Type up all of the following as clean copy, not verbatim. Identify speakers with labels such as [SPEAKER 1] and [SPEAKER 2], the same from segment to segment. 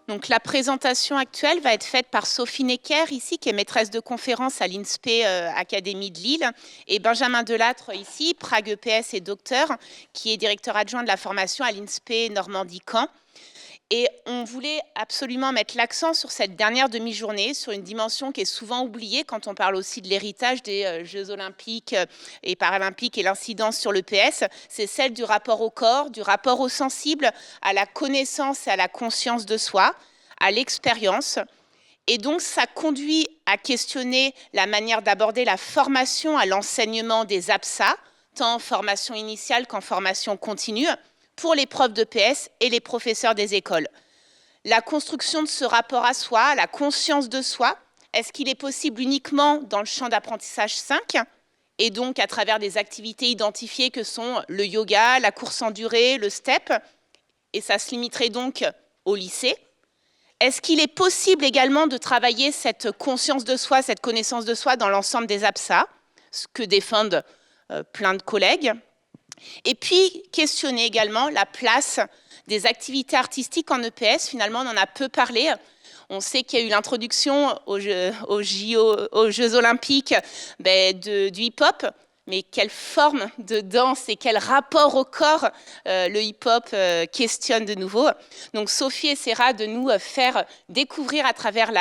[SPEAKER 1] Donc, la présentation actuelle va être faite par Sophie Necker, ici, qui est maîtresse de conférence à l'INSPE Académie de Lille, et Benjamin Delattre, ici, Prague EPS et docteur, qui est directeur adjoint de la formation à l'INSPE Normandie-Caen. Et on voulait absolument mettre l'accent sur cette dernière demi-journée, sur une dimension qui est souvent oubliée quand on parle aussi de l'héritage des Jeux olympiques et paralympiques et l'incidence sur l'EPS, c'est celle du rapport au corps, du rapport au sensible, à la connaissance et à la conscience de soi, à l'expérience. Et donc, ça conduit à questionner la manière d'aborder la formation à l'enseignement des APSA, tant en formation initiale qu'en formation continue, pour les profs d'EPS et les professeurs des écoles. La construction de ce rapport à soi, la conscience de soi, est-ce qu'il est possible uniquement dans le champ d'apprentissage 5 et donc à travers des activités identifiées que sont le yoga, la course en durée, le step, et ça se limiterait donc au lycée. Est-ce qu'il est possible également de travailler cette conscience de soi, cette connaissance de soi dans l'ensemble des APSA, ce que défendent plein de collègues? Et puis, questionner également la place des activités artistiques en EPS. Finalement, on en a peu parlé. On sait qu'il y a eu l'introduction aux Jeux olympiques du hip-hop. Mais quelle forme de danse et quel rapport au corps le hip-hop questionne de nouveau. Donc Sophie essaiera de nous faire découvrir à travers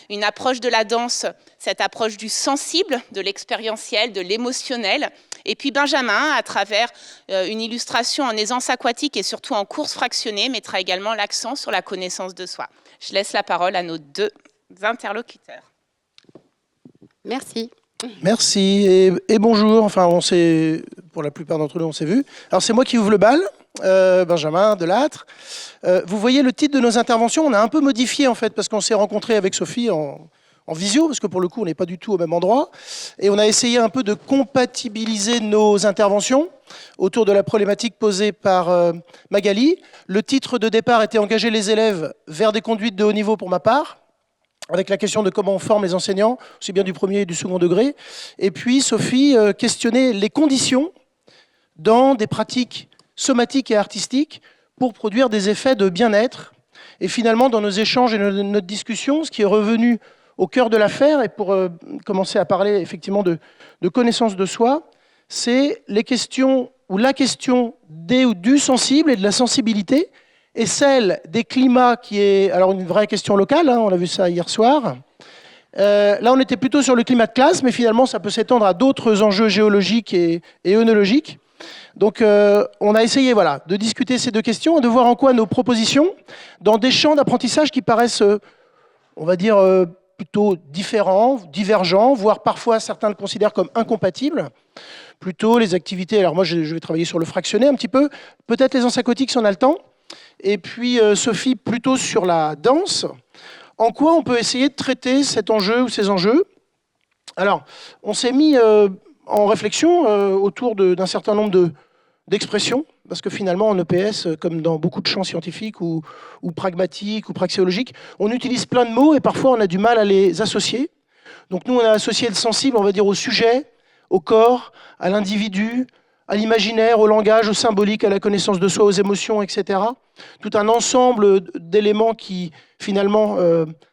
[SPEAKER 1] une approche de la danse, cette approche du sensible, de l'expérientiel, de l'émotionnel. Et puis Benjamin, à travers une illustration en aisance aquatique et surtout en course fractionnée, mettra également l'accent sur la connaissance de soi. Je laisse la parole à nos deux interlocuteurs.
[SPEAKER 2] Merci.
[SPEAKER 3] Merci et bonjour. Enfin, pour la plupart d'entre nous, on s'est vu. Alors, c'est moi qui ouvre le bal, Benjamin Delattre. Vous voyez le titre de nos interventions, on a un peu modifié en fait, parce qu'on s'est rencontrés avec Sophie en visio, parce que pour le coup, on n'est pas du tout au même endroit. Et on a essayé un peu de compatibiliser nos interventions autour de la problématique posée par Magali. Le titre de départ était « Engager les élèves vers des conduites de haut niveau » pour ma part, avec la question de comment on forme les enseignants, aussi bien du premier et du second degré. Et puis, Sophie questionnait les conditions dans des pratiques somatiques et artistiques pour produire des effets de bien-être. Et finalement, dans nos échanges et notre discussion, ce qui est revenu au cœur de l'affaire, et pour commencer à parler effectivement de connaissance de soi, c'est les questions, ou la question des ou du sensible et de la sensibilité, et celle des climats qui est alors une vraie question locale, hein, on a vu ça hier soir. Là, on était plutôt sur le climat de classe, mais finalement, ça peut s'étendre à d'autres enjeux géologiques et œnologiques. Donc, on a essayé de discuter ces deux questions et de voir en quoi nos propositions, dans des champs d'apprentissage qui paraissent, on va dire, plutôt différents, divergents, voire parfois certains le considèrent comme incompatibles. Plutôt les activités, alors moi je vais travailler sur le fractionné un petit peu, peut-être les aquatiques si on a le temps, et puis Sophie plutôt sur la danse. En quoi on peut essayer de traiter cet enjeu ou ces enjeux? Alors, on s'est mis en réflexion autour d'un certain nombre d'expressions, parce que finalement en EPS, comme dans beaucoup de champs scientifiques ou pragmatiques ou praxéologiques, on utilise plein de mots et parfois on a du mal à les associer. Donc nous, on a associé le sensible, on va dire, au sujet, au corps, à l'individu, à l'imaginaire, au langage, au symbolique, à la connaissance de soi, aux émotions, etc. Tout un ensemble d'éléments qui, finalement,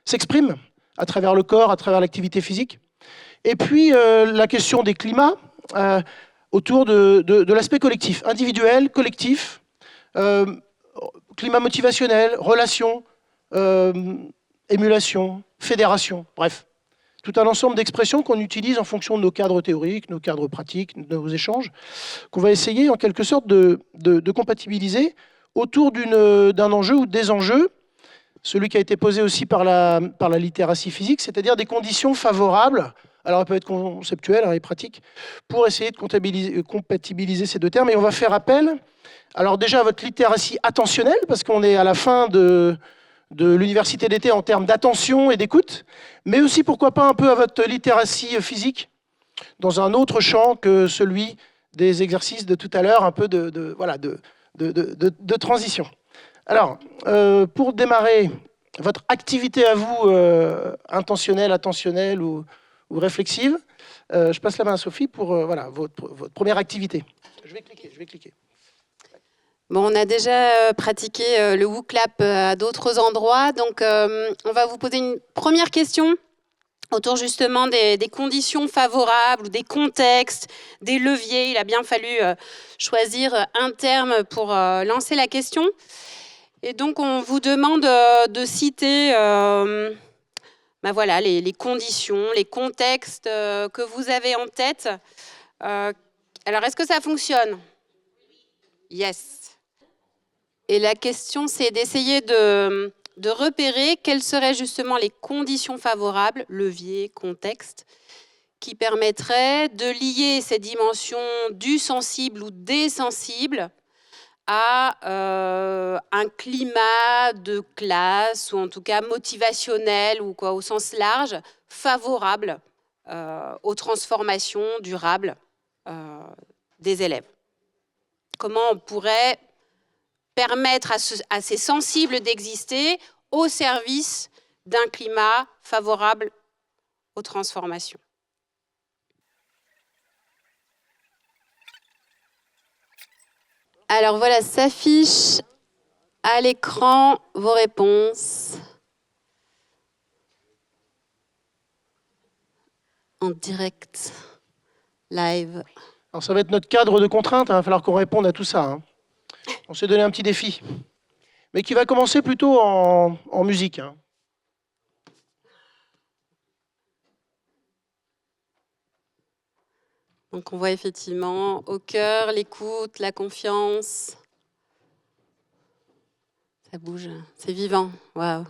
[SPEAKER 3] s'expriment à travers le corps, à travers l'activité physique. Et puis, la question des climats, autour de l'aspect collectif, individuel, collectif, climat motivationnel, relation, émulation, fédération, bref. Tout un ensemble d'expressions qu'on utilise en fonction de nos cadres théoriques, nos cadres pratiques, nos échanges, qu'on va essayer en quelque sorte de compatibiliser autour d'un enjeu ou des enjeux, celui qui a été posé aussi par la littératie physique, c'est-à-dire des conditions favorables, alors elles peuvent être conceptuelles et pratiques, pour essayer de compatibiliser ces deux termes. Et on va faire appel, alors déjà à votre littératie attentionnelle, parce qu'on est à la fin de l'université d'été en termes d'attention et d'écoute, mais aussi, pourquoi pas, un peu à votre littératie physique, dans un autre champ que celui des exercices de tout à l'heure, un peu de transition. Alors, pour démarrer votre activité à vous, intentionnelle, attentionnelle ou réflexive, je passe la main à Sophie pour votre première activité. Je vais cliquer.
[SPEAKER 2] Bon, on a déjà pratiqué le WooClap à d'autres endroits, donc on va vous poser une première question autour justement des conditions favorables ou des contextes, des leviers. Il a bien fallu choisir un terme pour lancer la question. Et donc, on vous demande de citer voilà, les conditions, les contextes que vous avez en tête. Alors, est-ce que ça fonctionne? Yes. Et la question, c'est d'essayer de repérer quelles seraient justement les conditions favorables, leviers, contexte, qui permettraient de lier ces dimensions du sensible ou des sensibles à un climat de classe, ou en tout cas motivationnel, ou quoi, au sens large, favorable aux transformations durables des élèves. Comment on pourrait permettre à ces sensibles d'exister au service d'un climat favorable aux transformations. Alors voilà, s'affiche à l'écran vos réponses en direct, live.
[SPEAKER 3] Alors ça va être notre cadre de contrainte, il va falloir qu'on réponde à tout ça. Hein. On s'est donné un petit défi, mais qui va commencer plutôt en musique. Hein.
[SPEAKER 2] Donc on voit effectivement au cœur, l'écoute, la confiance. Ça bouge, c'est vivant, waouh.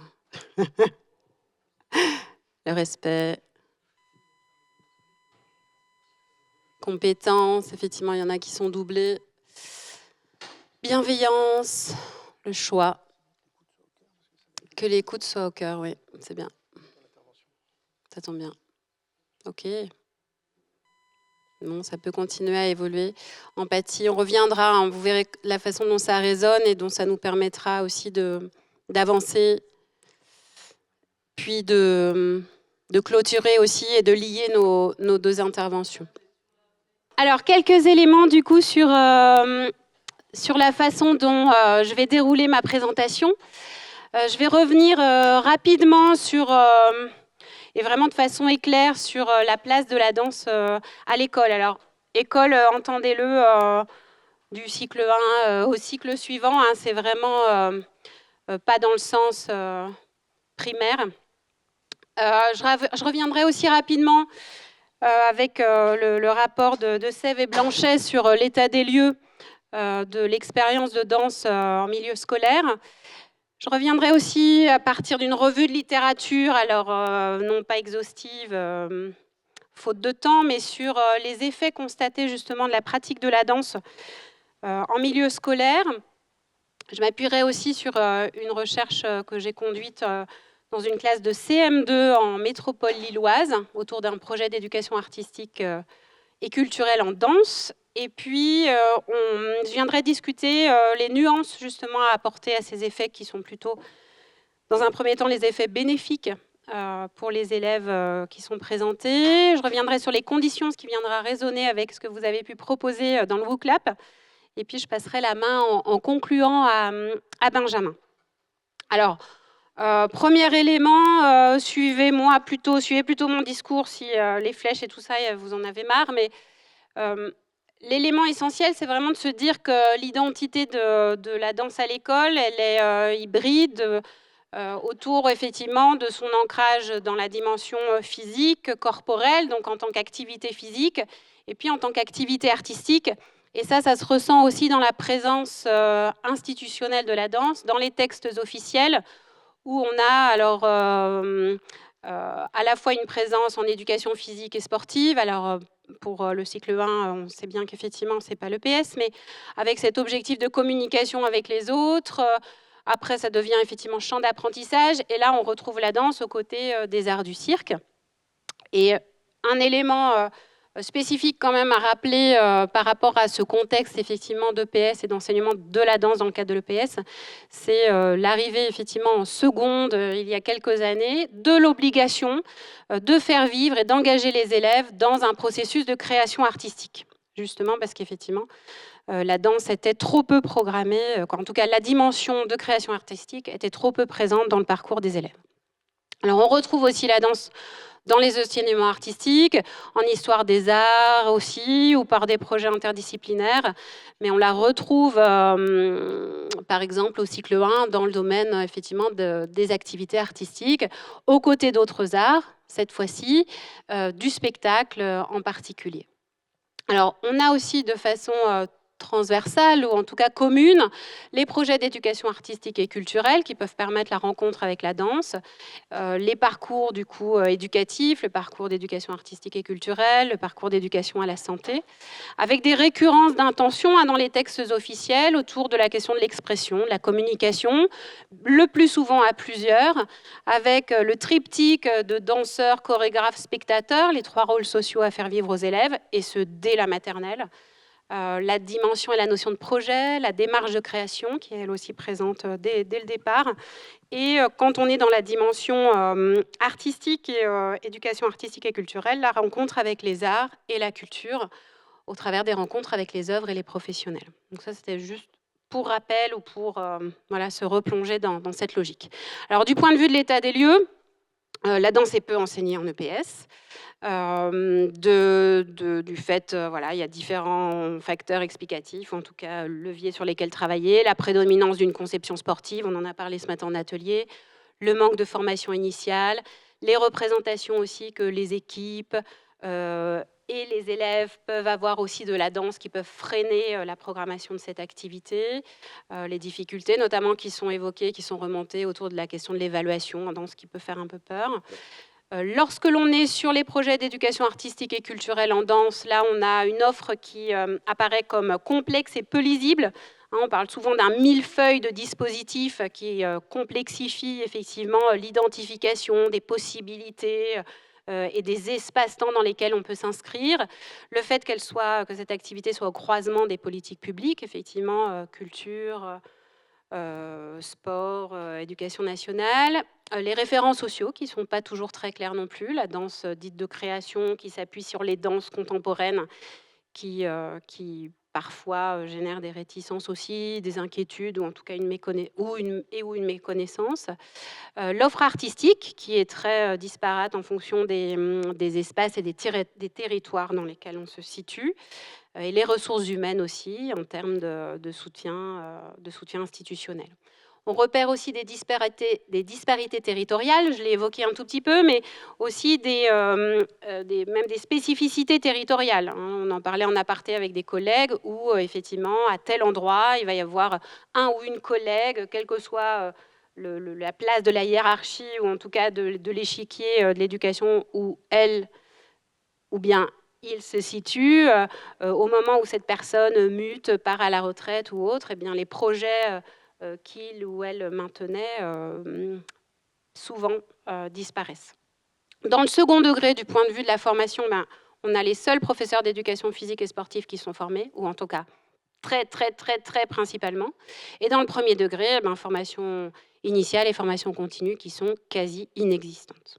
[SPEAKER 2] Le respect. Compétence, effectivement, il y en a qui sont doublés. Bienveillance, le choix. Que l'écoute soit au cœur, oui, c'est bien. Ça tombe bien. Ok. Bon, ça peut continuer à évoluer. Empathie, on reviendra, hein, vous verrez la façon dont ça résonne et dont ça nous permettra aussi d'avancer, puis de clôturer aussi et de lier nos deux interventions. Alors, quelques éléments du coup sur la façon dont je vais dérouler ma présentation. Je vais revenir rapidement sur, et vraiment de façon éclair, sur la place de la danse à l'école. Alors, école, entendez-le, du cycle 1 au cycle suivant, hein, c'est vraiment pas dans le sens primaire. Je reviendrai aussi rapidement avec le rapport de Sève et Blanchet sur l'état des lieux de l'expérience de danse en milieu scolaire. Je reviendrai aussi à partir d'une revue de littérature, alors non pas exhaustive, faute de temps, mais sur les effets constatés justement de la pratique de la danse en milieu scolaire. Je m'appuierai aussi sur une recherche que j'ai conduite dans une classe de CM2 en métropole lilloise, autour d'un projet d'éducation artistique et culturelle en danse. Et puis, je viendrai discuter les nuances justement à apporter à ces effets qui sont plutôt, dans un premier temps, les effets bénéfiques pour les élèves qui sont présentés. Je reviendrai sur les conditions, ce qui viendra résonner avec ce que vous avez pu proposer dans le WooClap. Et puis, je passerai la main en concluant à Benjamin. Alors, premier élément, suivez plutôt mon discours si les flèches et tout ça, vous en avez marre. Mais l'élément essentiel, c'est vraiment de se dire que l'identité de la danse à l'école, elle est hybride autour effectivement de son ancrage dans la dimension physique, corporelle, donc en tant qu'activité physique, et puis en tant qu'activité artistique. Et ça se ressent aussi dans la présence institutionnelle de la danse, dans les textes officiels, où on a alors à la fois une présence en éducation physique et sportive. Alors pour le cycle 1, on sait bien qu'effectivement, ce n'est pas l'EPS, mais avec cet objectif de communication avec les autres. Après, ça devient effectivement champ d'apprentissage. Et là, on retrouve la danse aux côtés des arts du cirque. Et un élément spécifique quand même à rappeler par rapport à ce contexte effectivement d'EPS et d'enseignement de la danse dans le cadre de l'EPS, c'est l'arrivée effectivement en seconde il y a quelques années de l'obligation de faire vivre et d'engager les élèves dans un processus de création artistique. justement parce qu'effectivement, la danse était trop peu programmée, en tout cas la dimension de création artistique était trop peu présente dans le parcours des élèves. Alors on retrouve aussi la danse dans les enseignements artistiques, en histoire des arts aussi, ou par des projets interdisciplinaires, mais on la retrouve par exemple au cycle 1 dans le domaine effectivement des activités artistiques, aux côtés d'autres arts, cette fois-ci, du spectacle en particulier. Alors, on a aussi de façon transversale, ou en tout cas commune, les projets d'éducation artistique et culturelle qui peuvent permettre la rencontre avec la danse, les parcours du coup éducatifs, le parcours d'éducation artistique et culturelle, le parcours d'éducation à la santé, avec des récurrences d'intention dans les textes officiels autour de la question de l'expression, de la communication, le plus souvent à plusieurs, avec le triptyque de danseurs, chorégraphes, spectateurs, les 3 rôles sociaux à faire vivre aux élèves, et ce dès la maternelle. La dimension et la notion de projet, la démarche de création, qui est elle aussi présente dès le départ. Et quand on est dans la dimension artistique et éducation artistique et culturelle, la rencontre avec les arts et la culture, au travers des rencontres avec les œuvres et les professionnels. Donc ça, c'était juste pour rappel ou pour se replonger dans cette logique. Alors, du point de vue de l'état des lieux, la danse est peu enseignée en EPS. Du fait, il y a différents facteurs explicatifs, en tout cas leviers sur lesquels travailler, la prédominance d'une conception sportive, on en a parlé ce matin en atelier, le manque de formation initiale, les représentations aussi que les équipes et les élèves peuvent avoir aussi de la danse qui peuvent freiner la programmation de cette activité, les difficultés notamment qui sont évoquées, qui sont remontées autour de la question de l'évaluation en danse qui peut faire un peu peur. Lorsque l'on est sur les projets d'éducation artistique et culturelle en danse, là, on a une offre qui apparaît comme complexe et peu lisible. On parle souvent d'un millefeuille de dispositifs qui complexifie effectivement l'identification des possibilités et des espaces-temps dans lesquels on peut s'inscrire. Le fait que cette activité soit au croisement des politiques publiques, effectivement, culture, sport, éducation nationale, les référents sociaux qui ne sont pas toujours très clairs non plus, la danse dite de création qui s'appuie sur les danses contemporaines qui parfois génèrent des réticences aussi, des inquiétudes ou en tout cas une méconnaissance. L'offre artistique qui est très disparate en fonction des espaces et des territoires dans lesquels on se situe. Et les ressources humaines aussi, en termes de soutien institutionnel. On repère aussi des disparités territoriales, je l'ai évoqué un tout petit peu, mais aussi même des spécificités territoriales. On en parlait en aparté avec des collègues, où effectivement, à tel endroit, il va y avoir un ou une collègue, quelle que soit la place de la hiérarchie, ou en tout cas de l'échiquier de l'éducation, où elle, ou bien il se situe, au moment où cette personne mute, part à la retraite ou autre, eh bien, les projets qu'il ou elle maintenait souvent disparaissent. Dans le second degré, du point de vue de la formation, on a les seuls professeurs d'éducation physique et sportive qui sont formés, ou en tout cas très, très, très, très principalement. Et dans le premier degré, formation initiale et formation continue qui sont quasi inexistantes.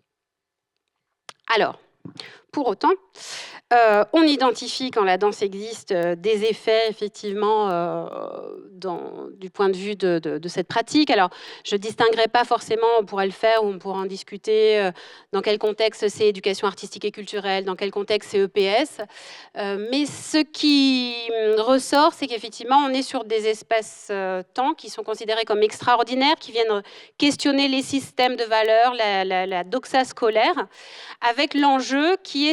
[SPEAKER 2] Alors, pour autant, on identifie, quand la danse existe, des effets, effectivement, du point de vue de cette pratique. Alors, je ne distinguerai pas forcément, on pourrait le faire, ou on pourra en discuter, dans quel contexte c'est éducation artistique et culturelle, dans quel contexte c'est EPS. Mais ce qui ressort, c'est qu'effectivement, on est sur des espaces-temps qui sont considérés comme extraordinaires, qui viennent questionner les systèmes de valeurs, la doxa scolaire, avec l'enjeu qui est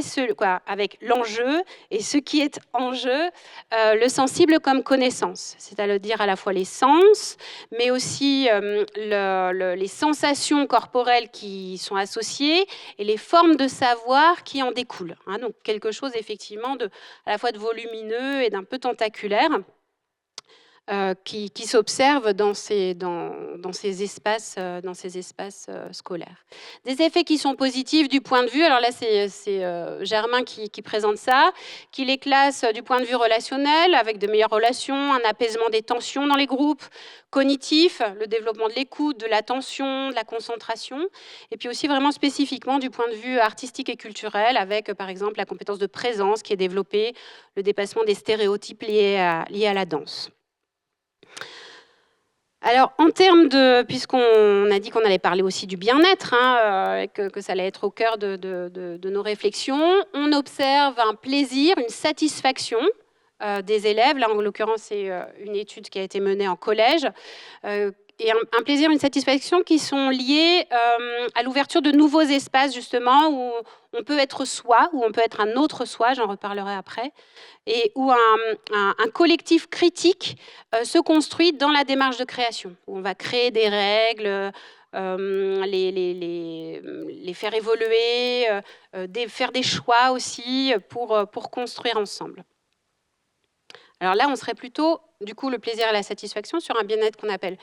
[SPEAKER 2] avec l'enjeu et ce qui est en jeu, le sensible comme connaissance, c'est-à-dire à la fois les sens, mais aussi les sensations corporelles qui sont associées et les formes de savoir qui en découlent. Donc quelque chose effectivement à la fois de volumineux et d'un peu tentaculaire. qui s'observent dans ces espaces scolaires. Des effets qui sont positifs du point de vue, alors là c'est Germain qui présente ça, qui les classe du point de vue relationnel, avec de meilleures relations, un apaisement des tensions dans les groupes, cognitif, le développement de l'écoute, de l'attention, de la concentration, et puis aussi vraiment spécifiquement du point de vue artistique et culturel, avec par exemple la compétence de présence qui est développée, le dépassement des stéréotypes liés à la danse. Alors, en termes de, puisqu'on a dit qu'on allait parler aussi du bien-être, que ça allait être au cœur de nos réflexions, on observe un plaisir, une satisfaction des élèves. Là, en l'occurrence, c'est une étude qui a été menée en collège. Et un plaisir, une satisfaction qui sont liés à l'ouverture de nouveaux espaces, justement, où on peut être soi, où on peut être un autre soi, j'en reparlerai après, et où un collectif critique se construit dans la démarche de création, où on va créer des règles, les faire évoluer, faire des choix aussi pour construire ensemble. Alors là, on serait plutôt, du coup, le plaisir et la satisfaction sur un bien-être qu'on appelle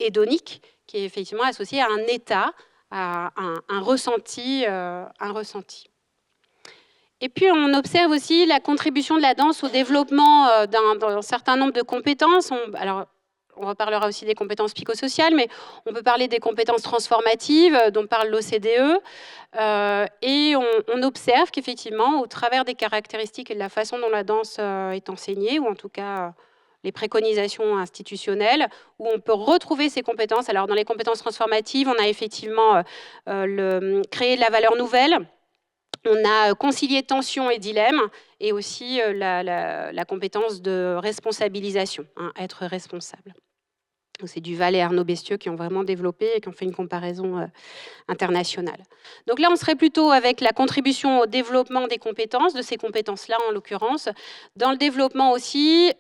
[SPEAKER 2] hédonique, qui est effectivement associé à un état, à un ressenti. Et puis, on observe aussi la contribution de la danse au développement d'un certain nombre de compétences. On reparlera aussi des compétences psychosociales, mais on peut parler des compétences transformatives dont parle l'OCDE. Et on observe qu'effectivement, au travers des caractéristiques et de la façon dont la danse est enseignée, ou en tout cas les préconisations institutionnelles, où on peut retrouver ces compétences. Alors, dans les compétences transformatives, on a effectivement créé de la valeur nouvelle. On a concilié tension et dilemme, et aussi la compétence de responsabilisation, être responsable. C'est Duval et Arnaud Bestieux qui ont vraiment développé et qui ont fait une comparaison internationale. Donc là, on serait plutôt avec la contribution au développement des compétences, de ces compétences-là en l'occurrence, dans le développement aussi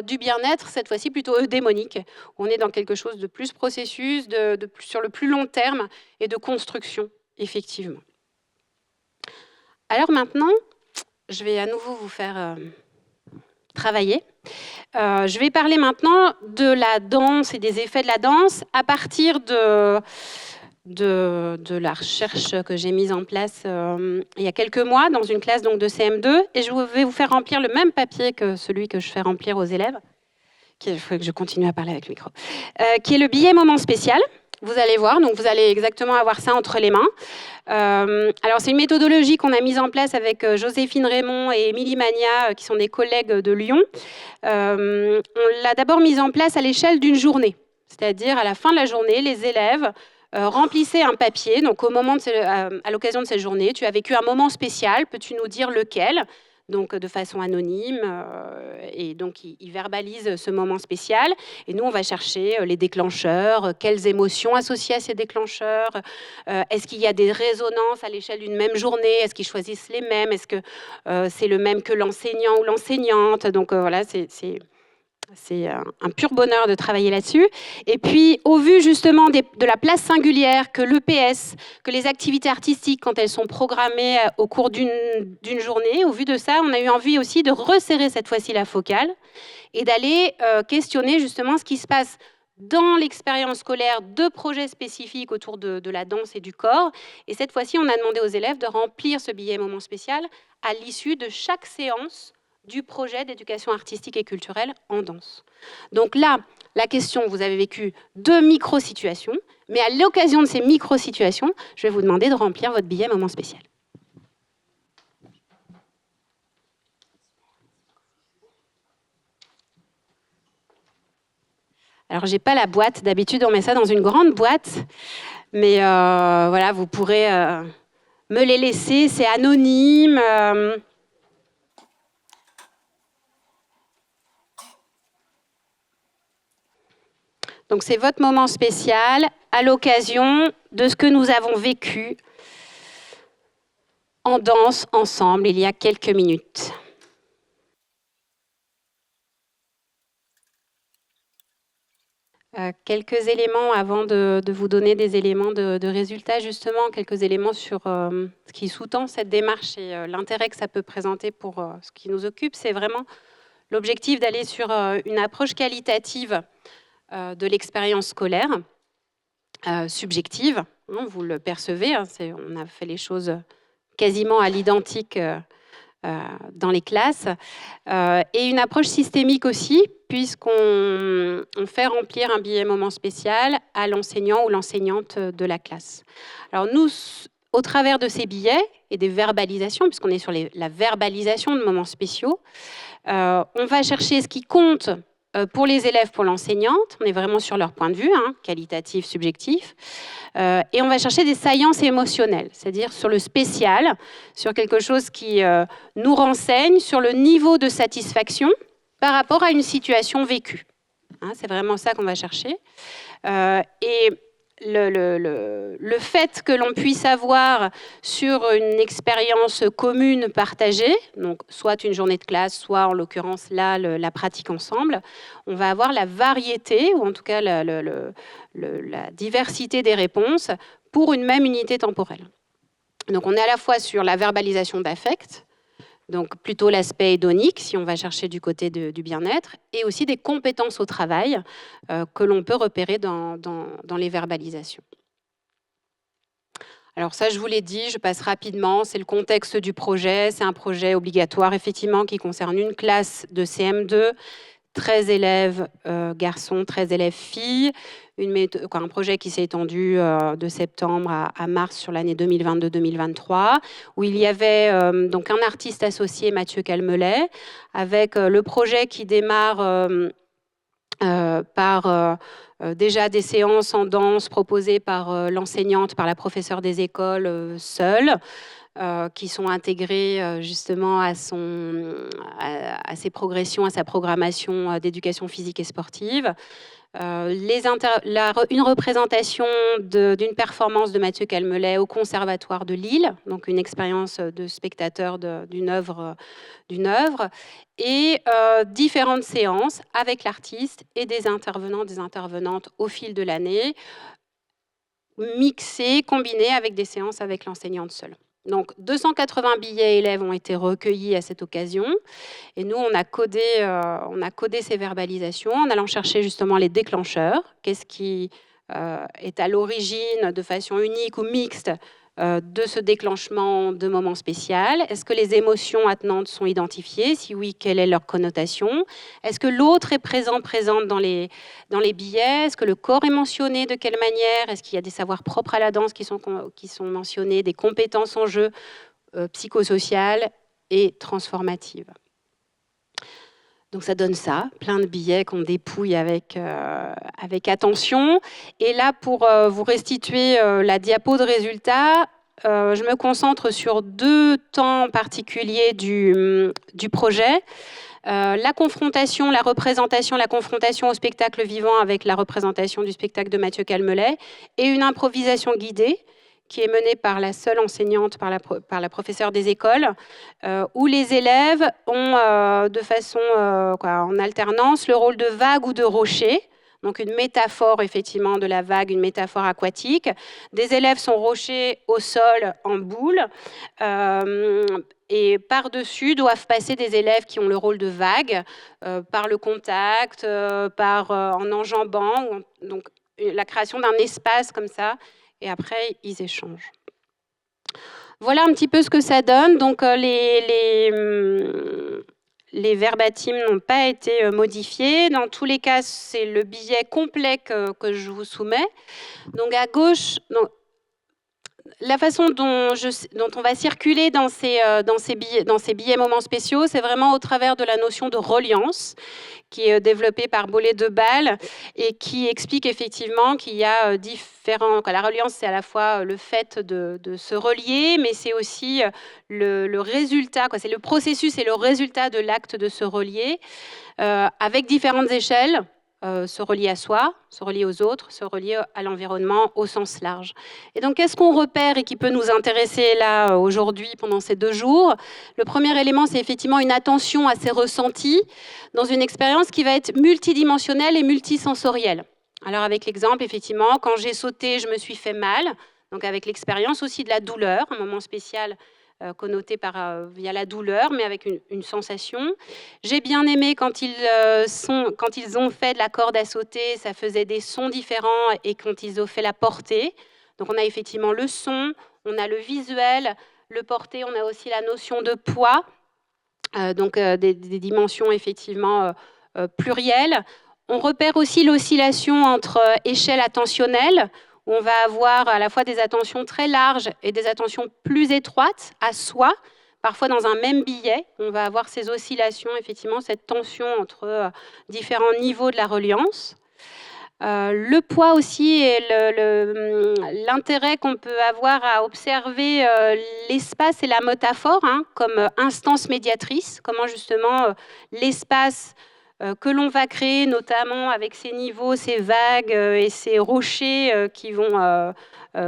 [SPEAKER 2] du bien-être, cette fois-ci plutôt eudémonique. On est dans quelque chose de plus processus, sur le plus long terme et de construction, effectivement. Alors maintenant, je vais à nouveau vous faire travailler. Je vais parler maintenant de la danse et des effets de la danse à partir de la recherche que j'ai mise en place il y a quelques mois dans une classe donc, de CM2. Et je vais vous faire remplir le même papier que celui que je fais remplir aux élèves. Il faut que je continue à parler avec le micro. Qui est le billet moment spécial. Vous allez voir, donc vous allez exactement avoir ça entre les mains. Alors c'est une méthodologie qu'on a mise en place avec Joséphine Raymond et Émilie Magna, qui sont des collègues de Lyon. On l'a d'abord mise en place à l'échelle d'une journée, c'est-à-dire à la fin de la journée, les élèves remplissaient un papier. Donc à l'occasion de cette journée, tu as vécu un moment spécial, peux-tu nous dire lequel ? Donc de façon anonyme, et donc ils verbalisent ce moment spécial. Et nous, on va chercher les déclencheurs, quelles émotions associées à ces déclencheurs, est-ce qu'il y a des résonances à l'échelle d'une même journée, est-ce qu'ils choisissent les mêmes, est-ce que c'est le même que l'enseignant ou l'enseignante. Donc voilà, c'est un pur bonheur de travailler là-dessus. Et puis, au vu justement de la place singulière que l'EPS, que les activités artistiques, quand elles sont programmées au cours d'une journée, au vu de ça, on a eu envie aussi de resserrer cette fois-ci la focale et d'aller questionner justement ce qui se passe dans l'expérience scolaire de projets spécifiques autour de la danse et du corps. Et cette fois-ci, on a demandé aux élèves de remplir ce billet moment spécial à l'issue de chaque séance du projet d'éducation artistique et culturelle en danse. Donc là, la question, vous avez vécu 2 micro-situations, mais à l'occasion de ces micro-situations, je vais vous demander de remplir votre billet moment spécial. Alors, j'ai pas la boîte, d'habitude on met ça dans une grande boîte, mais voilà, vous pourrez me les laisser, c'est anonyme. Donc c'est votre moment spécial à l'occasion de ce que nous avons vécu en danse ensemble il y a quelques minutes. Quelques éléments avant de vous donner des éléments de résultats, justement, quelques éléments sur ce qui sous-tend cette démarche et l'intérêt que ça peut présenter pour ce qui nous occupe, c'est vraiment l'objectif d'aller sur une approche qualitative de l'expérience scolaire, subjective, hein, vous le percevez, hein, on a fait les choses quasiment à l'identique dans les classes, et une approche systémique aussi, puisqu'on fait remplir un billet moment spécial à l'enseignant ou l'enseignante de la classe. Alors nous, au travers de ces billets et des verbalisations, puisqu'on est sur la verbalisation de moments spéciaux, on va chercher ce qui compte pour les élèves, pour l'enseignante. On est vraiment sur leur point de vue, hein, qualitatif, subjectif. Et on va chercher des saillances émotionnelles, c'est-à-dire sur le spécial, sur quelque chose qui nous renseigne sur le niveau de satisfaction par rapport à une situation vécue. Hein, c'est vraiment ça qu'on va chercher. Et le fait que l'on puisse avoir sur une expérience commune partagée, donc soit une journée de classe, soit en l'occurrence là la pratique ensemble, on va avoir la variété, ou en tout cas la diversité des réponses pour une même unité temporelle. Donc on est à la fois sur la verbalisation d'affect, donc plutôt l'aspect hédonique, si on va chercher du côté du bien-être, et aussi des compétences au travail que l'on peut repérer dans les verbalisations. Alors ça, je vous l'ai dit, je passe rapidement, c'est le contexte du projet, c'est un projet obligatoire, effectivement, qui concerne une classe de CM2, 13 élèves garçons, 13 élèves filles, un projet qui s'est étendu de septembre à mars sur l'année 2022-2023, où il y avait donc un artiste associé, Mathieu Calmelet, avec le projet qui démarre par déjà des séances en danse proposées par l'enseignante, par la professeure des écoles seule, qui sont intégrés justement à ses progressions, à sa programmation d'éducation physique et sportive. Une représentation d'une performance de Mathieu Calmelet au Conservatoire de Lille, donc une expérience de spectateur d'une œuvre, et différentes séances avec l'artiste et des intervenants, des intervenantes au fil de l'année, mixées, combinées avec des séances avec l'enseignante seule. Donc 280 billets élèves ont été recueillis à cette occasion, et nous on a codé ces verbalisations en allant chercher justement les déclencheurs, qu'est-ce qui est à l'origine de façon unique ou mixte de ce déclenchement de moment spécial. Est-ce que les émotions attenantes sont identifiées? Si oui, quelle est leur connotation? Est-ce que l'autre est présente dans les billets? Est-ce que le corps est mentionné? De quelle manière? Est-ce qu'il y a des savoirs propres à la danse qui sont mentionnés, des compétences en jeu psychosociales et transformatives? Donc ça donne ça, plein de billets qu'on dépouille avec attention. Et là, pour vous restituer la diapo de résultats, je me concentre sur deux temps particuliers du projet. La confrontation, la représentation, la confrontation au spectacle vivant avec la représentation du spectacle de Mathieu Calmelet, et une improvisation guidée qui est menée par la seule enseignante, par la professeure des écoles, où les élèves ont de façon en alternance le rôle de vague ou de rocher. Donc une métaphore effectivement de la vague, une métaphore aquatique. Des élèves sont rochés au sol en boule, et par-dessus doivent passer des élèves qui ont le rôle de vague, par le contact, en enjambant, donc la création d'un espace comme ça, et après ils échangent. Voilà un petit peu ce que ça donne. Donc les verbatims n'ont pas été modifiés. Dans tous les cas, c'est le billet complet que je vous soumets. Donc à gauche, la façon dont on va circuler dans ces billets moments spéciaux, c'est vraiment au travers de la notion de reliance, qui est développée par Bollé-Debal et qui explique effectivement qu'il y a la reliance, c'est à la fois le fait de se relier, mais c'est aussi le résultat, c'est le processus et le résultat de l'acte de se relier, avec différentes échelles. Se relier à soi, se relier aux autres, se relier à l'environnement au sens large. Et donc, qu'est-ce qu'on repère et qui peut nous intéresser là aujourd'hui pendant ces 2 jours? Le premier élément, c'est effectivement une attention à ses ressentis dans une expérience qui va être multidimensionnelle et multisensorielle. Alors, avec l'exemple, effectivement, quand j'ai sauté, je me suis fait mal. Donc, avec l'expérience aussi de la douleur, un moment spécial connoté via la douleur, mais avec une sensation. J'ai bien aimé quand ils ont fait de la corde à sauter, ça faisait des sons différents, et quand ils ont fait la portée. Donc on a effectivement le son, on a le visuel, le porté, on a aussi la notion de poids, donc des dimensions effectivement plurielles. On repère aussi l'oscillation entre échelles attentionnelles, où on va avoir à la fois des attentions très larges et des attentions plus étroites à soi. Parfois, dans un même billet, on va avoir ces oscillations, effectivement, cette tension entre différents niveaux de la reliance. Le poids aussi et l'intérêt qu'on peut avoir à observer l'espace et la métaphore comme instance médiatrice, comment justement l'espace que l'on va créer, notamment avec ces niveaux, ces vagues et ces rochers qui vont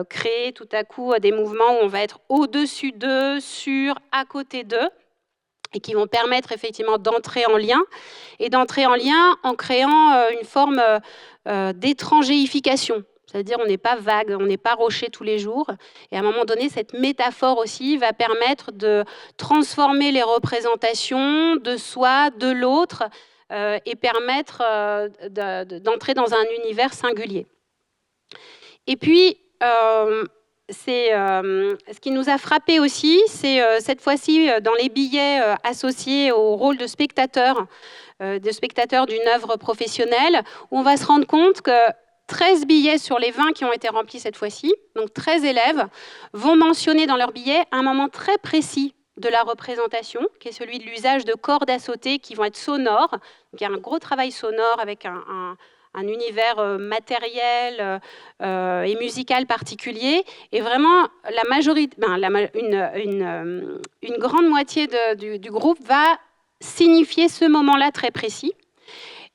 [SPEAKER 2] créer tout à coup des mouvements où on va être au-dessus d'eux, sur, à côté d'eux, et qui vont permettre effectivement d'entrer en lien, et d'entrer en lien en créant une forme d'étrangéification. C'est-à-dire on n'est pas vague, on n'est pas rocher tous les jours. Et à un moment donné, cette métaphore aussi va permettre de transformer les représentations de soi, de l'autre, et permettre d'entrer dans un univers singulier. Et puis, ce qui nous a frappé aussi, c'est cette fois-ci dans les billets associés au rôle de spectateur d'une œuvre professionnelle, où on va se rendre compte que 13 billets sur les 20 qui ont été remplis cette fois-ci, donc 13 élèves, vont mentionner dans leurs billets un moment très précis de la représentation, qui est celui de l'usage de cordes à sauter qui vont être sonores. Donc, il y a un gros travail sonore avec un univers matériel et musical particulier. Et vraiment, la majorité, une grande moitié du groupe va signifier ce moment-là très précis.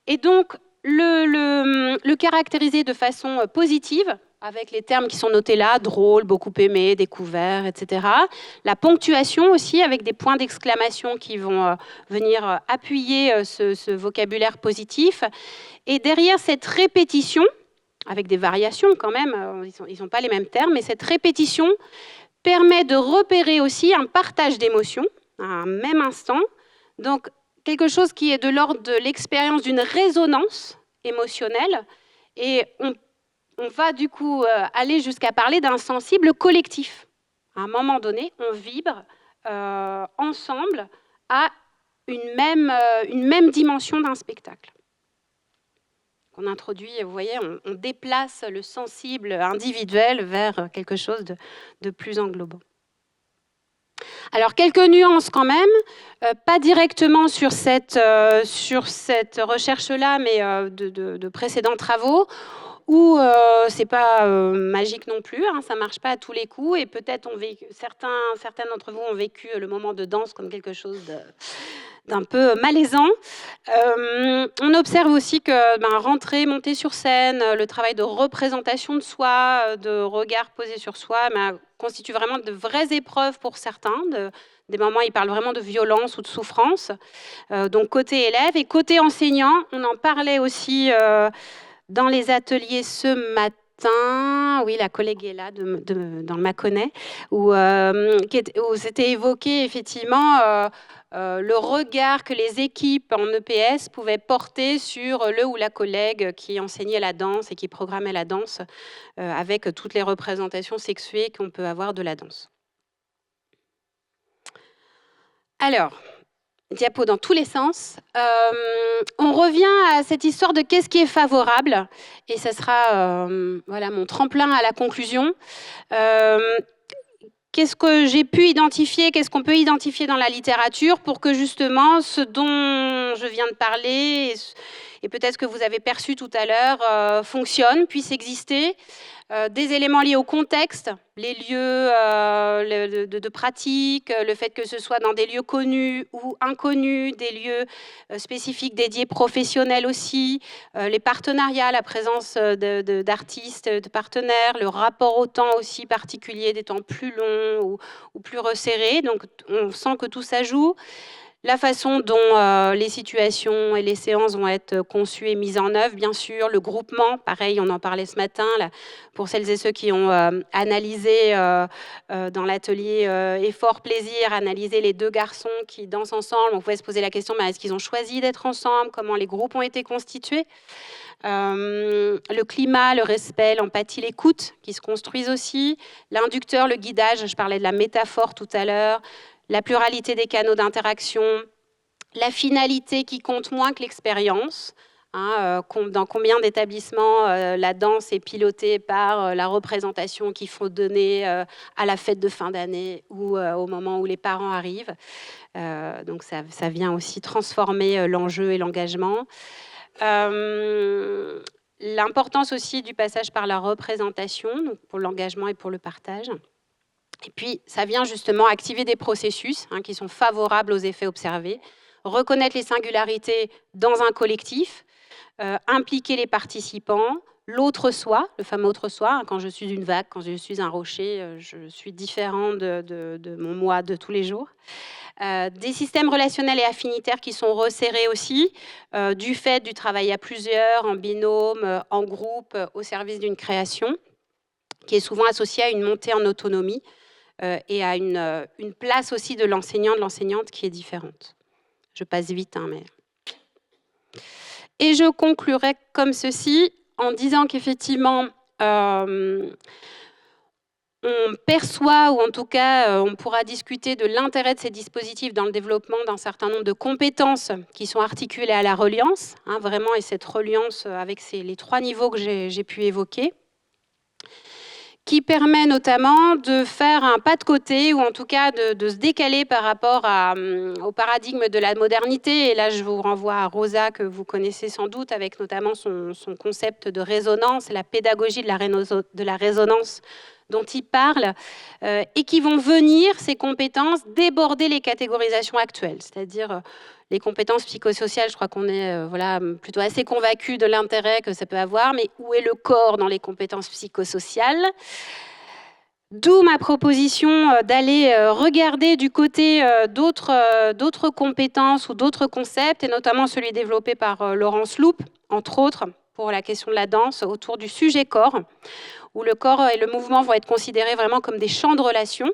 [SPEAKER 2] Et donc, le caractériser de façon positive, avec les termes qui sont notés là, drôle, beaucoup aimé, découvert, etc. La ponctuation aussi, avec des points d'exclamation qui vont venir appuyer ce vocabulaire positif. Et derrière cette répétition, avec des variations quand même, ils n'ont pas les mêmes termes, mais cette répétition permet de repérer aussi un partage d'émotions à un même instant. Donc, quelque chose qui est de l'ordre de l'expérience d'une résonance émotionnelle. Et on va du coup aller jusqu'à parler d'un sensible collectif. À un moment donné, on vibre ensemble à une même dimension d'un spectacle. On introduit, vous voyez, on déplace le sensible individuel vers quelque chose de plus englobant. Alors, quelques nuances quand même, pas directement sur cette recherche-là, mais de précédents travaux, où c'est pas magique non plus, ça marche pas à tous les coups, et peut-être certains d'entre vous ont vécu le moment de danse comme quelque chose d'un peu malaisant. On observe aussi que rentrer, monter sur scène, le travail de représentation de soi, de regard posé sur soi, constitue vraiment de vraies épreuves pour certains. Des moments où ils parlent vraiment de violence ou de souffrance. Donc côté élève et côté enseignant, on en parlait aussi dans les ateliers ce matin. Oui, la collègue est là, dans le Mâconnais, où c'était évoqué effectivement le regard que les équipes en EPS pouvaient porter sur le ou la collègue qui enseignait la danse et qui programmait la danse, avec toutes les représentations sexuées qu'on peut avoir de la danse. Alors, diapo dans tous les sens. On revient à cette histoire de qu'est-ce qui est favorable, et ça sera mon tremplin à la conclusion. Qu'est-ce que j'ai pu identifier, qu'est-ce qu'on peut identifier dans la littérature pour que justement ce dont je viens de parler, et peut-être que vous avez perçu tout à l'heure, fonctionne, puisse exister. Des éléments liés au contexte, les lieux de pratique, le fait que ce soit dans des lieux connus ou inconnus, des lieux spécifiques dédiés professionnels aussi, les partenariats, la présence d'artistes, de partenaires, le rapport au temps aussi particulier, des temps plus longs ou plus resserrés. Donc on sent que tout ça joue. La façon dont les situations et les séances vont être conçues et mises en œuvre, bien sûr. Le groupement, pareil, on en parlait ce matin, là, pour celles et ceux qui ont analysé dans l'atelier Effort Plaisir, analysé les 2 garçons qui dansent ensemble. On pouvait se poser la question, est-ce qu'ils ont choisi d'être ensemble? Comment les groupes ont été constitués? Le climat, le respect, l'empathie, l'écoute qui se construisent aussi. L'inducteur, le guidage, je parlais de la métaphore tout à l'heure. La pluralité des canaux d'interaction, la finalité qui compte moins que l'expérience. Dans combien d'établissements la danse est pilotée par la représentation qu'il faut donner à la fête de fin d'année ou au moment où les parents arrivent. Donc ça vient aussi transformer l'enjeu et l'engagement. L'importance aussi du passage par la représentation, donc pour l'engagement et pour le partage. Et puis, ça vient justement activer des processus qui sont favorables aux effets observés, reconnaître les singularités dans un collectif, impliquer les participants, l'autre soi, le fameux autre soi. Quand je suis une vague, quand je suis un rocher, je suis différent de mon moi de tous les jours. Des systèmes relationnels et affinitaires qui sont resserrés aussi, du fait du travail à plusieurs, en binôme, en groupe, au service d'une création, qui est souvent associée à une montée en autonomie, et à une place aussi de l'enseignant, de l'enseignante qui est différente. Je passe vite, mais... Et je conclurai comme ceci, en disant qu'effectivement, on perçoit, ou en tout cas, on pourra discuter de l'intérêt de ces dispositifs dans le développement d'un certain nombre de compétences qui sont articulées à la reliance, vraiment, et cette reliance avec les 3 niveaux que j'ai pu évoquer, qui permet notamment de faire un pas de côté, ou en tout cas de se décaler par rapport au paradigme de la modernité. Et là, je vous renvoie à Rosa, que vous connaissez sans doute, avec notamment son concept de résonance, la pédagogie de la résonance dont il parle, et qui vont venir, ces compétences, déborder les catégorisations actuelles, c'est-à-dire les compétences psychosociales. Je crois qu'on est plutôt assez convaincus de l'intérêt que ça peut avoir, mais où est le corps dans les compétences psychosociales? D'où ma proposition d'aller regarder du côté d'autres compétences ou d'autres concepts, et notamment celui développé par Laurence Loup, entre autres, pour la question de la danse, autour du sujet corps, où le corps et le mouvement vont être considérés vraiment comme des champs de relation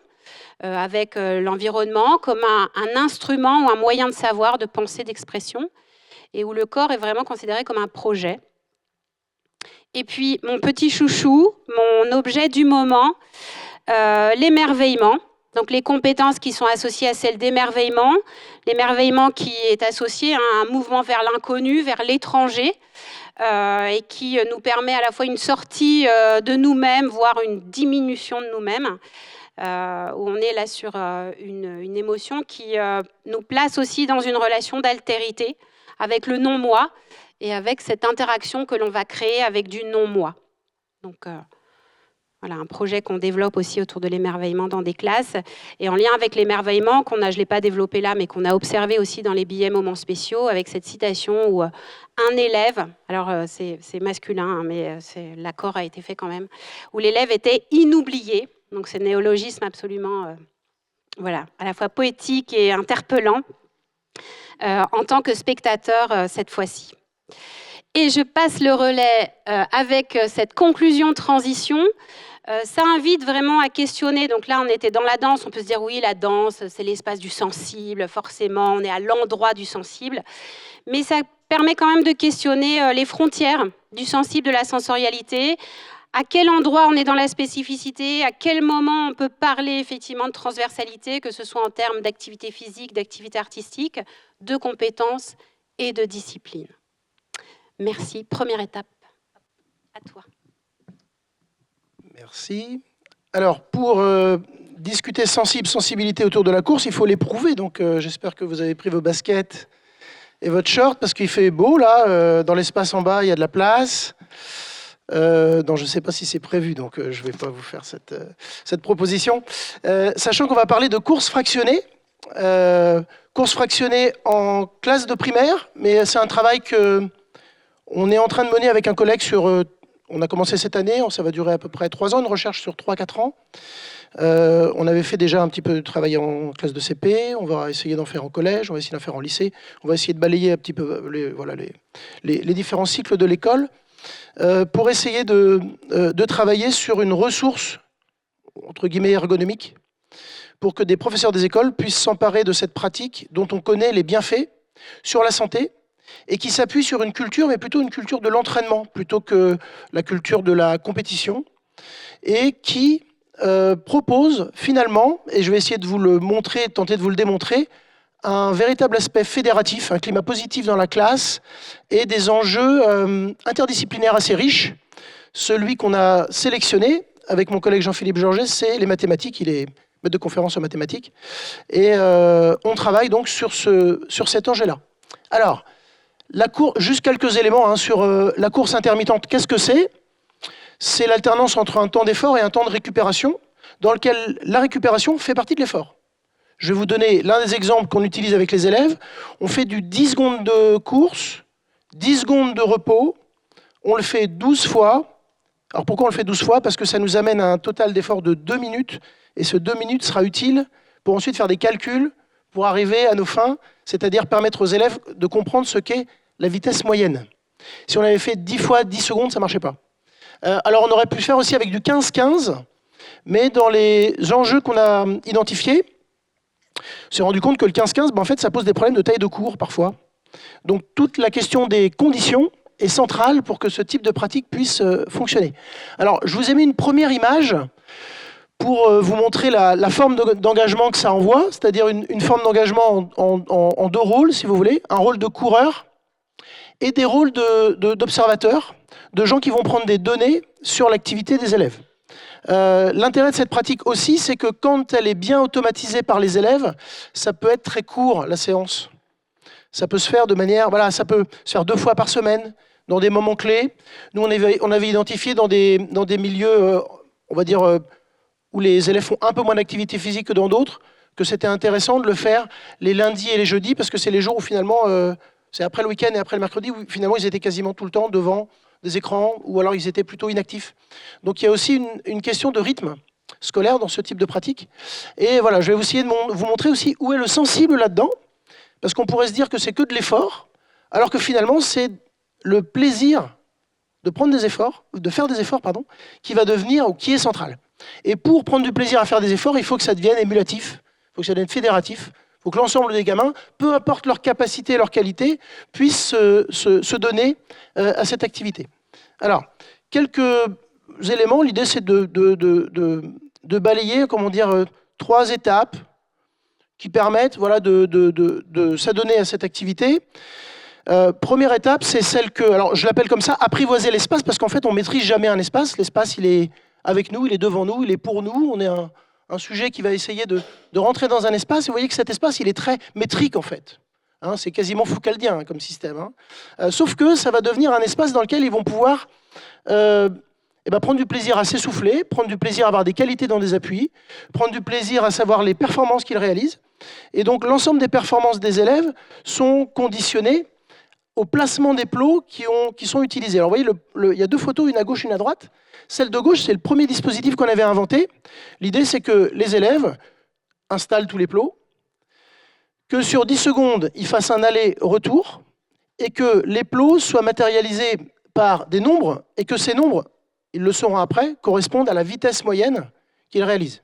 [SPEAKER 2] avec l'environnement, comme un instrument ou un moyen de savoir, de pensée, d'expression, et où le corps est vraiment considéré comme un projet. Et puis, mon petit chouchou, mon objet du moment, l'émerveillement. Donc, les compétences qui sont associées à celles d'émerveillement. L'émerveillement qui est associé à un mouvement vers l'inconnu, vers l'étranger, et qui nous permet à la fois une sortie de nous-mêmes, voire une diminution de nous-mêmes, où on est là sur une émotion qui nous place aussi dans une relation d'altérité avec le non-moi et avec cette interaction que l'on va créer avec du non-moi. Donc, voilà, un projet qu'on développe aussi autour de l'émerveillement dans des classes. Et en lien avec l'émerveillement, je ne l'ai pas développé là, mais qu'on a observé aussi dans les billets moments spéciaux, avec cette citation où un élève, alors c'est masculin, mais l'accord a été fait quand même, où l'élève était inoublié. Donc c'est un néologisme absolument à la fois poétique et interpellant, en tant que spectateur cette fois-ci. Et je passe le relais avec cette conclusion transition. Ça invite vraiment à questionner. Donc là, on était dans la danse. On peut se dire, oui, la danse, c'est l'espace du sensible. Forcément, on est à l'endroit du sensible. Mais ça permet quand même de questionner les frontières du sensible, de la sensorialité. À quel endroit on est dans la spécificité, à quel moment on peut parler effectivement de transversalité, que ce soit en termes d'activité physique, d'activité artistique, de compétences et de discipline. Merci. Première étape. À toi.
[SPEAKER 3] Merci. Alors, pour discuter sensibilité autour de la course, il faut l'éprouver. Donc, j'espère que vous avez pris vos baskets et votre short, parce qu'il fait beau, là. Dans l'espace en bas, il y a de la place. Je ne sais pas si c'est prévu, donc je ne vais pas vous faire cette proposition. Sachant qu'on va parler de course fractionnée. Course fractionnée en classe de primaire, mais c'est un travail qu'on est en train de mener avec un collègue sur On a commencé cette année, ça va durer à peu près 3 ans, une recherche sur 3-4 ans. On avait fait déjà un petit peu de travail en classe de CP, on va essayer d'en faire en collège, on va essayer d'en faire en lycée, on va essayer de balayer un petit peu les différents cycles de l'école pour essayer de travailler sur une ressource, entre guillemets, ergonomique, pour que des professeurs des écoles puissent s'emparer de cette pratique dont on connaît les bienfaits sur la santé, et qui s'appuie sur une culture, mais plutôt une culture de l'entraînement, plutôt que la culture de la compétition, et qui propose finalement, et je vais essayer de vous le montrer, tenter de vous le démontrer, un véritable aspect fédératif, un climat positif dans la classe, et des enjeux interdisciplinaires assez riches. Celui qu'on a sélectionné, avec mon collègue Jean-Philippe Georget, c'est les mathématiques, il est maître de conférence en mathématiques, et on travaille donc sur cet enjeu-là. Alors, juste quelques éléments sur la course intermittente. Qu'est-ce que c'est ? C'est l'alternance entre un temps d'effort et un temps de récupération, dans lequel la récupération fait partie de l'effort. Je vais vous donner l'un des exemples qu'on utilise avec les élèves. On fait du 10 secondes de course, 10 secondes de repos. On le fait 12 fois. Alors pourquoi on le fait 12 fois ? Parce que ça nous amène à un total d'effort de 2 minutes. Et ce 2 minutes sera utile pour ensuite faire des calculs pour arriver à nos fins, c'est-à-dire permettre aux élèves de comprendre ce qu'est la vitesse moyenne. Si on avait fait 10 fois 10 secondes, ça ne marchait pas. Alors on aurait pu faire aussi avec du 15-15, mais dans les enjeux qu'on a identifiés, on s'est rendu compte que le 15-15, en fait, ça pose des problèmes de taille de cours parfois. Donc toute la question des conditions est centrale pour que ce type de pratique puisse fonctionner. Alors je vous ai mis une première image pour vous montrer la forme d'engagement que ça envoie, c'est-à-dire une forme d'engagement en 2 rôles, si vous voulez, un rôle de coureur et des rôles d'observateurs, de gens qui vont prendre des données sur l'activité des élèves. L'intérêt de cette pratique aussi, c'est que quand elle est bien automatisée par les élèves, ça peut être très court, la séance. Ça peut se faire de manière, ça peut se faire 2 fois par semaine, dans des moments clés. Nous, on avait identifié dans des milieux, on va dire, où les élèves font un peu moins d'activité physique que dans d'autres, que c'était intéressant de le faire les lundis et les jeudis, parce que c'est les jours où finalement, c'est après le week-end et après le mercredi, où finalement ils étaient quasiment tout le temps devant des écrans, ou alors ils étaient plutôt inactifs. Donc il y a aussi une question de rythme scolaire dans ce type de pratique. Et voilà, je vais essayer de vous montrer aussi où est le sensible là-dedans, parce qu'on pourrait se dire que c'est que de l'effort, alors que finalement c'est le plaisir de prendre des efforts, de faire des efforts, qui va devenir, ou qui est central. Et pour prendre du plaisir à faire des efforts, il faut que ça devienne émulatif, il faut que ça devienne fédératif, il faut que l'ensemble des gamins, peu importe leur capacité et leur qualité, puissent se donner à cette activité. Alors, quelques éléments, l'idée c'est de balayer, 3 étapes qui permettent de s'adonner à cette activité. Première étape, c'est celle que, alors je l'appelle comme ça, apprivoiser l'espace, parce qu'en fait on ne maîtrise jamais un espace. L'espace, il est avec nous, il est devant nous, il est pour nous. On est un sujet qui va essayer de rentrer dans un espace. Et vous voyez que cet espace, il est très métrique en fait. C'est quasiment foucaldien comme système. Sauf que ça va devenir un espace dans lequel ils vont pouvoir prendre du plaisir à s'essouffler, prendre du plaisir à avoir des qualités dans des appuis, prendre du plaisir à savoir les performances qu'ils réalisent. Et donc l'ensemble des performances des élèves sont conditionnées au placement des plots qui sont utilisés. Alors vous voyez, il y a 2 photos, une à gauche, une à droite. Celle de gauche, c'est le premier dispositif qu'on avait inventé. L'idée, c'est que les élèves installent tous les plots, que sur 10 secondes, ils fassent un aller-retour, et que les plots soient matérialisés par des nombres, et que ces nombres, ils le sauront après, correspondent à la vitesse moyenne qu'ils réalisent.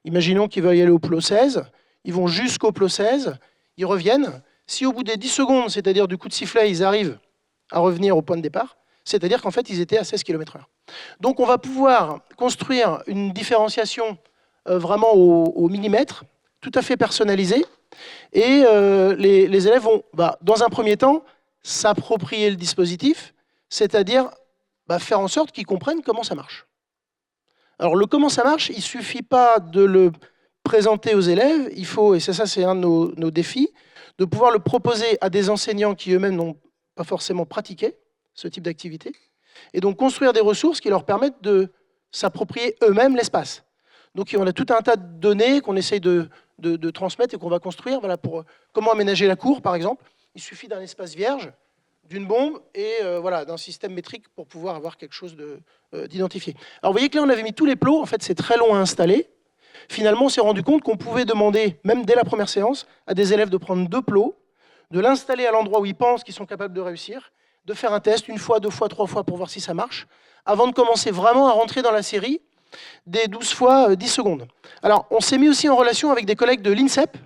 [SPEAKER 3] Imaginons qu'ils veulent y aller au plot 16, ils vont jusqu'au plot 16, ils reviennent. Si au bout des 10 secondes, c'est-à-dire du coup de sifflet, ils arrivent à revenir au point de départ, c'est-à-dire qu'en fait, ils étaient à 16 km/h. Donc on va pouvoir construire une différenciation vraiment au millimètre, tout à fait personnalisée, et les élèves vont, dans un premier temps, s'approprier le dispositif, c'est-à-dire faire en sorte qu'ils comprennent comment ça marche. Alors le comment ça marche, il ne suffit pas de le présenter aux élèves, il faut, et ça c'est un de nos défis, de pouvoir le proposer à des enseignants qui eux-mêmes n'ont pas forcément pratiqué ce type d'activité, et donc construire des ressources qui leur permettent de s'approprier eux-mêmes l'espace. Donc on a tout un tas de données qu'on essaye de transmettre et qu'on va construire pour comment aménager la cour, par exemple. Il suffit d'un espace vierge, d'une bombe et voilà, d'un système métrique pour pouvoir avoir quelque chose d'identifié. Alors vous voyez que là, on avait mis tous les plots. En fait, c'est très long à installer. Finalement, on s'est rendu compte qu'on pouvait demander, même dès la première séance, à des élèves de prendre 2 plots, de l'installer à l'endroit où ils pensent qu'ils sont capables de réussir, de faire un test 1 fois, 2 fois, 3 fois pour voir si ça marche, avant de commencer vraiment à rentrer dans la série des 12 fois 10 secondes. Alors, on s'est mis aussi en relation avec des collègues de l'INSEP.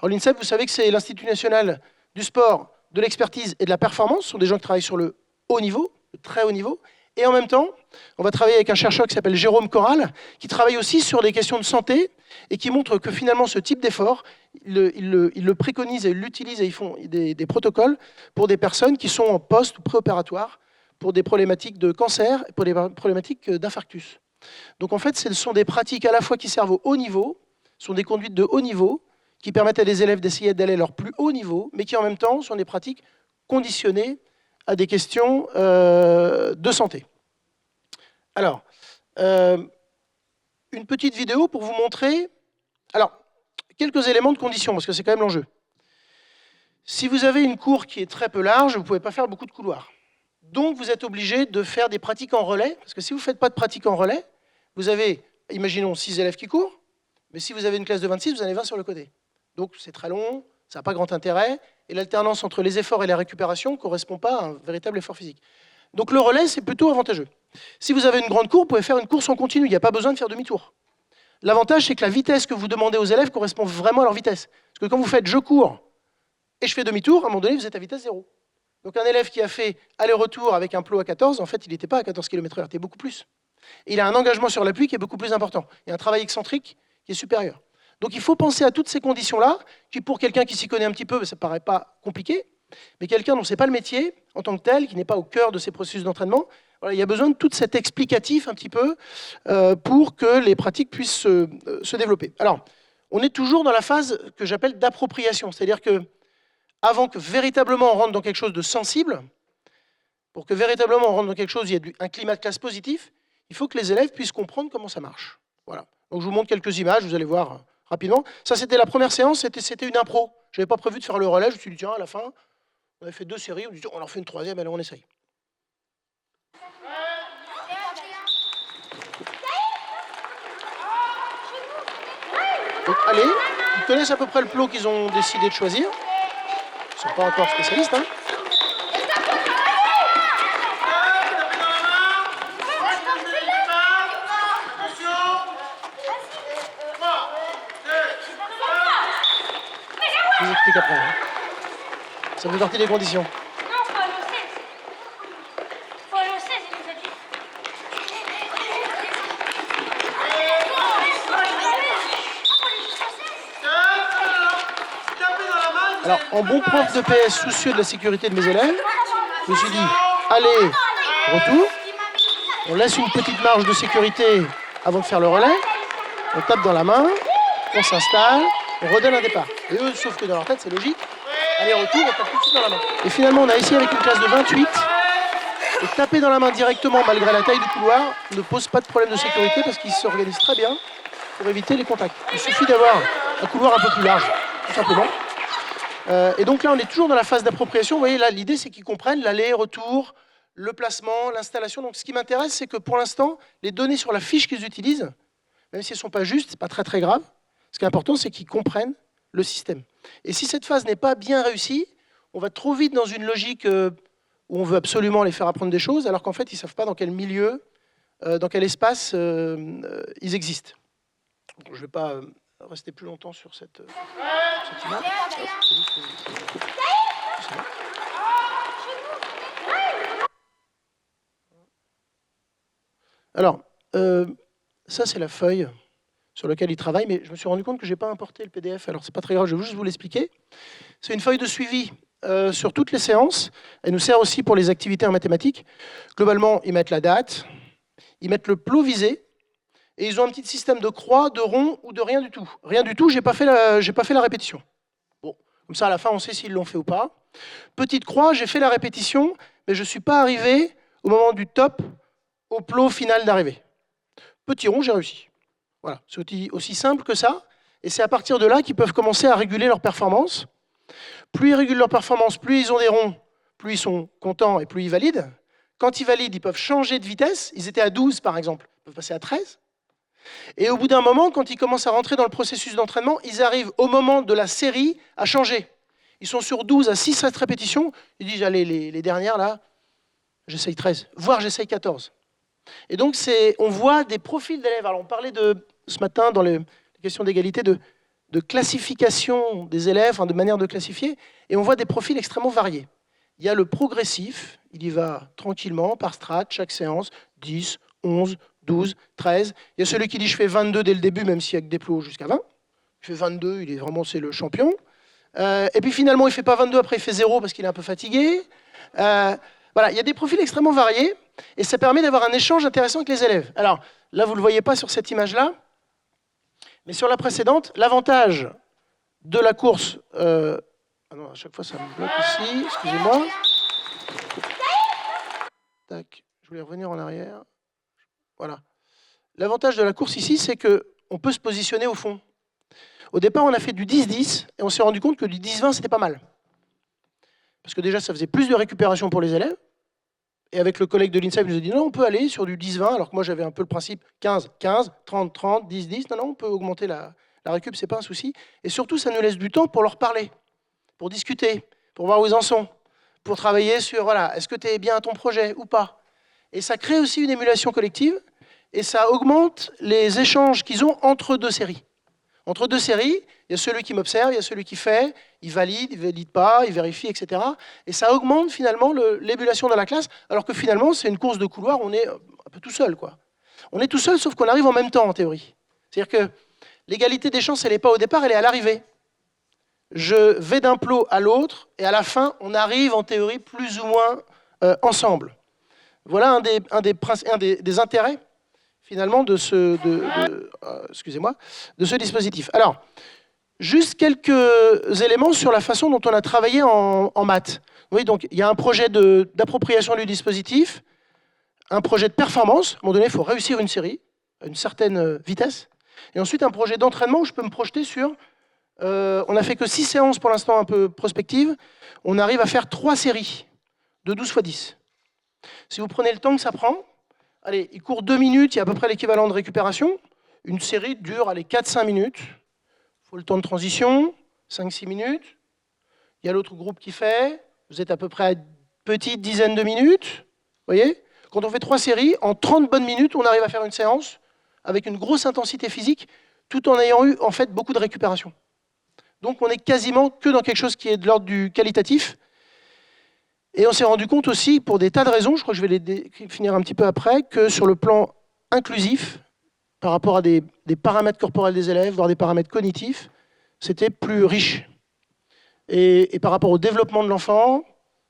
[SPEAKER 3] Alors, l'INSEP, vous savez que c'est l'Institut national du sport, de l'expertise et de la performance. Ce sont des gens qui travaillent sur le haut niveau, le très haut niveau. Et en même temps, on va travailler avec un chercheur qui s'appelle Jérôme Corral, qui travaille aussi sur des questions de santé et qui montre que finalement, ce type d'effort, ils le préconisent et ils l'utilisent et ils font des protocoles pour des personnes qui sont en post ou préopératoire, pour des problématiques de cancer et pour des problématiques d'infarctus. Donc en fait, ce sont des pratiques à la fois qui servent au haut niveau, sont des conduites de haut niveau, qui permettent à des élèves d'essayer d'aller à leur plus haut niveau, mais qui en même temps sont des pratiques conditionnées à des questions de santé. Alors, une petite vidéo pour vous montrer quelques éléments de condition, parce que c'est quand même l'enjeu. Si vous avez une cour qui est très peu large, vous ne pouvez pas faire beaucoup de couloirs. Donc, vous êtes obligé de faire des pratiques en relais, parce que si vous ne faites pas de pratiques en relais, vous avez, imaginons, 6 élèves qui courent, mais si vous avez une classe de 26, vous en avez 20 sur le côté. Donc, c'est très long, ça n'a pas grand intérêt, et l'alternance entre les efforts et la récupération ne correspond pas à un véritable effort physique. Donc, le relais, c'est plutôt avantageux. Si vous avez une grande cour, vous pouvez faire une course en continu, il n'y a pas besoin de faire demi-tour. L'avantage, c'est que la vitesse que vous demandez aux élèves correspond vraiment à leur vitesse. Parce que quand vous faites « je cours » et je fais demi-tour, à un moment donné, vous êtes à vitesse 0. Donc un élève qui a fait aller-retour avec un plot à 14, en fait, il n'était pas à 14 km/h, il était beaucoup plus. Et il a un engagement sur l'appui qui est beaucoup plus important. Il y a un travail excentrique qui est supérieur. Donc il faut penser à toutes ces conditions-là, qui pour quelqu'un qui s'y connaît un petit peu, ça ne paraît pas compliqué, mais quelqu'un dont ce n'est pas le métier, en tant que tel, qui n'est pas au cœur de ces processus d'entraînement, voilà, il y a besoin de tout cet explicatif un petit peu pour que les pratiques puissent se développer. Alors, on est toujours dans la phase que j'appelle d'appropriation, c'est-à-dire que avant que véritablement on rentre dans quelque chose de sensible, pour que véritablement on rentre dans quelque chose où il y a un climat de classe positif, il faut que les élèves puissent comprendre comment ça marche. Voilà. Donc je vous montre quelques images, vous allez voir rapidement. Ça, c'était la première séance, c'était une impro. Je n'avais pas prévu de faire le relais, je me suis dit, tiens, à la fin, on avait fait 2 séries, on dit, on en fait une 3e, allez, on essaye. Donc, allez, ils connaissent à peu près le plot qu'ils ont décidé de choisir. Ils ne sont pas encore spécialistes, hein. Je vous explique après. Hein. Ça fait partie des conditions.
[SPEAKER 4] Non, faut aller au 16. Faut aller au 16, il nous a dit.
[SPEAKER 3] Alors, en bon prof de PS soucieux de la sécurité de mes élèves, je me suis dit, allez, retour, on laisse une petite marge de sécurité avant de faire le relais, on tape dans la main, on s'installe, on redonne un départ. Et eux, sauf que dans leur tête, c'est logique, allez, retour, on tape tout de suite dans la main. Et finalement, on a essayé avec une classe de 28, et taper dans la main directement, malgré la taille du couloir, ne pose pas de problème de sécurité parce qu'ils s'organisent très bien pour éviter les contacts. Il suffit d'avoir un couloir un peu plus large, tout simplement. Et donc là, on est toujours dans la phase d'appropriation. Vous voyez, là, l'idée, c'est qu'ils comprennent l'aller-retour, le placement, l'installation. Donc, ce qui m'intéresse, c'est que pour l'instant, les données sur la fiche qu'ils utilisent, même si elles ne sont pas justes, ce n'est pas très, très grave. Ce qui est important, c'est qu'ils comprennent le système. Et si cette phase n'est pas bien réussie, on va trop vite dans une logique où on veut absolument les faire apprendre des choses, alors qu'en fait, ils ne savent pas dans quel milieu, dans quel espace ils existent. Bon, je ne vais pas rester plus longtemps sur cette image. Alors, ça c'est la feuille sur laquelle il travaille, mais je me suis rendu compte que je n'ai pas importé le PDF, alors c'est pas très grave, je vais juste vous l'expliquer. C'est une feuille de suivi sur toutes les séances. Elle nous sert aussi pour les activités en mathématiques. Globalement, ils mettent la date, ils mettent le plot visé, et ils ont un petit système de croix, de rond ou de rien du tout. Rien du tout, j'ai pas fait la répétition. Bon, comme ça à la fin on sait s'ils l'ont fait ou pas. Petite croix, j'ai fait la répétition, mais je ne suis pas arrivé au moment du top au plot final d'arrivée. Petit rond, j'ai réussi. Voilà, c'est aussi simple que ça, et c'est à partir de là qu'ils peuvent commencer à réguler leur performance. Plus ils régulent leur performance, plus ils ont des ronds, plus ils sont contents et plus ils valident. Quand ils valident, ils peuvent changer de vitesse. Ils étaient à 12, par exemple. Ils peuvent passer à 13. Et au bout d'un moment, quand ils commencent à rentrer dans le processus d'entraînement, ils arrivent au moment de la série à changer. Ils sont sur 12 à 6 répétitions. Ils disent, allez, les dernières, là, j'essaye 13, voire j'essaye 14. Et donc, on voit des profils d'élèves. Alors, on parlait ce matin, dans les questions d'égalité, de classification des élèves, de manière de classifier, et on voit des profils extrêmement variés. Il y a le progressif, il y va tranquillement, par strate, chaque séance, 10, 11, 12, 13. Il y a celui qui dit, je fais 22 dès le début, même s'il y a que des plots jusqu'à 20. Il fait 22, c'est le champion. Et puis finalement, il ne fait pas 22, après il fait 0 parce qu'il est un peu fatigué. Voilà, il y a des profils extrêmement variés, et ça permet d'avoir un échange intéressant avec les élèves. Alors, là, vous ne le voyez pas sur cette image-là, mais sur la précédente, l'avantage de la course... Ah non, à chaque fois, ça me bloque ici, excusez-moi. Tac, je voulais revenir en arrière. Voilà. L'avantage de la course ici, c'est qu'on peut se positionner au fond. Au départ, on a fait du 10-10, et on s'est rendu compte que du 10-20, c'était pas mal. Parce que déjà, ça faisait plus de récupération pour les élèves. Et avec le collègue de l'INSEP, il nous a dit non, on peut aller sur du 10-20, alors que moi, j'avais un peu le principe 15-15, 30-30, 10-10. Non, on peut augmenter la récup, c'est pas un souci. Et surtout, ça nous laisse du temps pour leur parler, pour discuter, pour voir où ils en sont, pour travailler sur, voilà, est-ce que tu es bien à ton projet ou pas. Et ça crée aussi une émulation collective, et ça augmente les échanges qu'ils ont entre deux séries. Entre deux séries, il y a celui qui m'observe, il y a celui qui fait, il valide pas, il vérifie, etc. Et ça augmente finalement l'émulation dans la classe, alors que finalement, c'est une course de couloir, on est un peu tout seul, quoi. On est tout seul, sauf qu'on arrive en même temps, en théorie. C'est-à-dire que l'égalité des chances, elle n'est pas au départ, elle est à l'arrivée. Je vais d'un plot à l'autre, et à la fin, on arrive en théorie plus ou moins ensemble. Voilà un des intérêts, finalement, de ce dispositif. Alors, juste quelques éléments sur la façon dont on a travaillé en maths. Vous voyez, donc, il y a un projet d'appropriation du dispositif, un projet de performance. À un moment donné, il faut réussir une série à une certaine vitesse. Et ensuite, un projet d'entraînement où je peux me projeter sur... on n'a fait que 6 séances pour l'instant un peu prospectives. On arrive à faire 3 séries de 12 x 10. Si vous prenez le temps que ça prend, allez, il court 2 minutes, il y a à peu près l'équivalent de récupération. Une série dure 4-5 minutes. Il faut le temps de transition, 5-6 minutes. Il y a l'autre groupe qui fait. Vous êtes à peu près à une petite dizaine de minutes. Vous voyez ? Quand on fait 3 séries, en 30 bonnes minutes, on arrive à faire une séance avec une grosse intensité physique, tout en ayant eu en fait beaucoup de récupération. Donc on est quasiment que dans quelque chose qui est de l'ordre du qualitatif. Et on s'est rendu compte aussi, pour des tas de raisons, je crois que je vais les finir un petit peu après, que sur le plan inclusif, par rapport à des paramètres corporels des élèves, voire des paramètres cognitifs, c'était plus riche. Et par rapport au développement de l'enfant,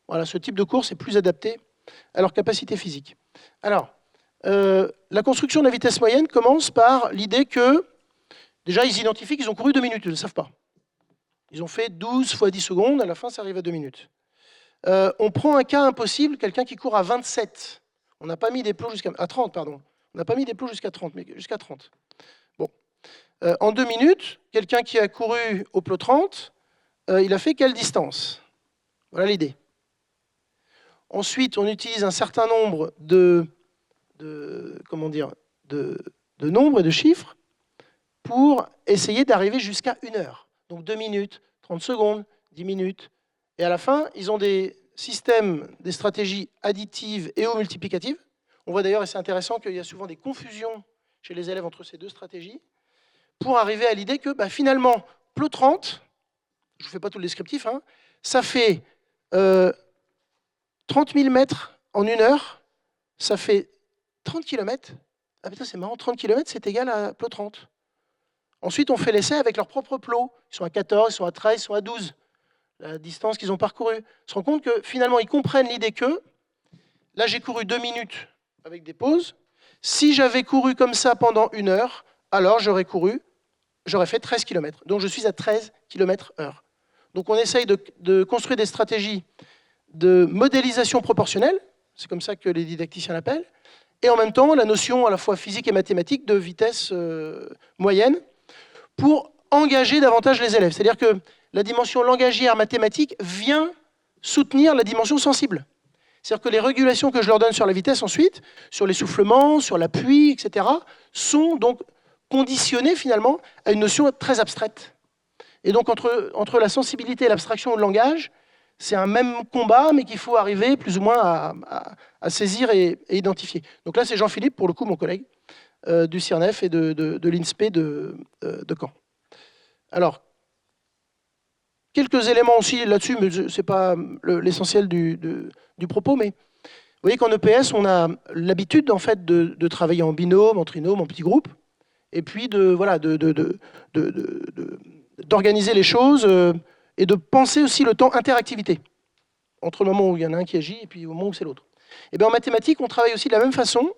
[SPEAKER 3] voilà, ce type de course est plus adapté à leur capacité physique. Alors, la construction de la vitesse moyenne commence par l'idée que, déjà, ils identifient qu'ils ont couru 2 minutes, ils ne le savent pas. Ils ont fait 12 x 10 secondes, à la fin, ça arrive à 2 minutes. On prend un cas impossible, quelqu'un qui court à 27. On n'a pas mis des plots jusqu'à 30, pardon. On n'a pas mis des plots jusqu'à 30, mais jusqu'à 30. Bon. En 2 minutes, quelqu'un qui a couru au plot 30, il a fait quelle distance? Voilà l'idée. Ensuite, on utilise un certain nombre de nombres et de chiffres pour essayer d'arriver jusqu'à 1 heure. Donc 2 minutes, 30 secondes, 10 minutes. Et à la fin, ils ont des systèmes, des stratégies additives et ou multiplicatives. On voit d'ailleurs, et c'est intéressant, qu'il y a souvent des confusions chez les élèves entre ces deux stratégies, pour arriver à l'idée que finalement, plot 30, je ne vous fais pas tout le descriptif, hein, ça fait 30 000 mètres en 1 heure, ça fait 30 km. Ah putain, c'est marrant, 30 km, c'est égal à plot 30. Ensuite, on fait l'essai avec leurs propres plots. Ils sont à 14, ils sont à 13, ils sont à 12. La distance qu'ils ont parcourue. Ils se rendent compte que finalement, ils comprennent l'idée que, là, j'ai couru 2 minutes avec des pauses. Si j'avais couru comme ça pendant 1 heure, alors j'aurais fait 13 km. Donc je suis à 13 km/h. Donc on essaye de construire des stratégies de modélisation proportionnelle, c'est comme ça que les didacticiens l'appellent, et en même temps la notion à la fois physique et mathématique de vitesse moyenne, pour engager davantage les élèves. C'est-à-dire que la dimension langagière mathématique vient soutenir la dimension sensible. C'est-à-dire que les régulations que je leur donne sur la vitesse ensuite, sur l'essoufflement, sur l'appui, etc., sont donc conditionnées finalement à une notion très abstraite. Et donc entre la sensibilité et l'abstraction du langage, c'est un même combat, mais qu'il faut arriver plus ou moins à saisir et identifier. Donc là, c'est Jean-Philippe, pour le coup, mon collègue, du CIRNEF et de l'INSPE de Caen. Alors, quelques éléments aussi là-dessus, mais ce n'est pas l'essentiel du propos, mais vous voyez qu'en EPS, on a l'habitude en fait, de travailler en binôme, en trinôme, en petits groupes, et puis d'organiser les choses et de penser aussi le temps interactivité, entre le moment où il y en a un qui agit et puis au moment où c'est l'autre. Et bien en mathématiques, on travaille aussi de la même façon,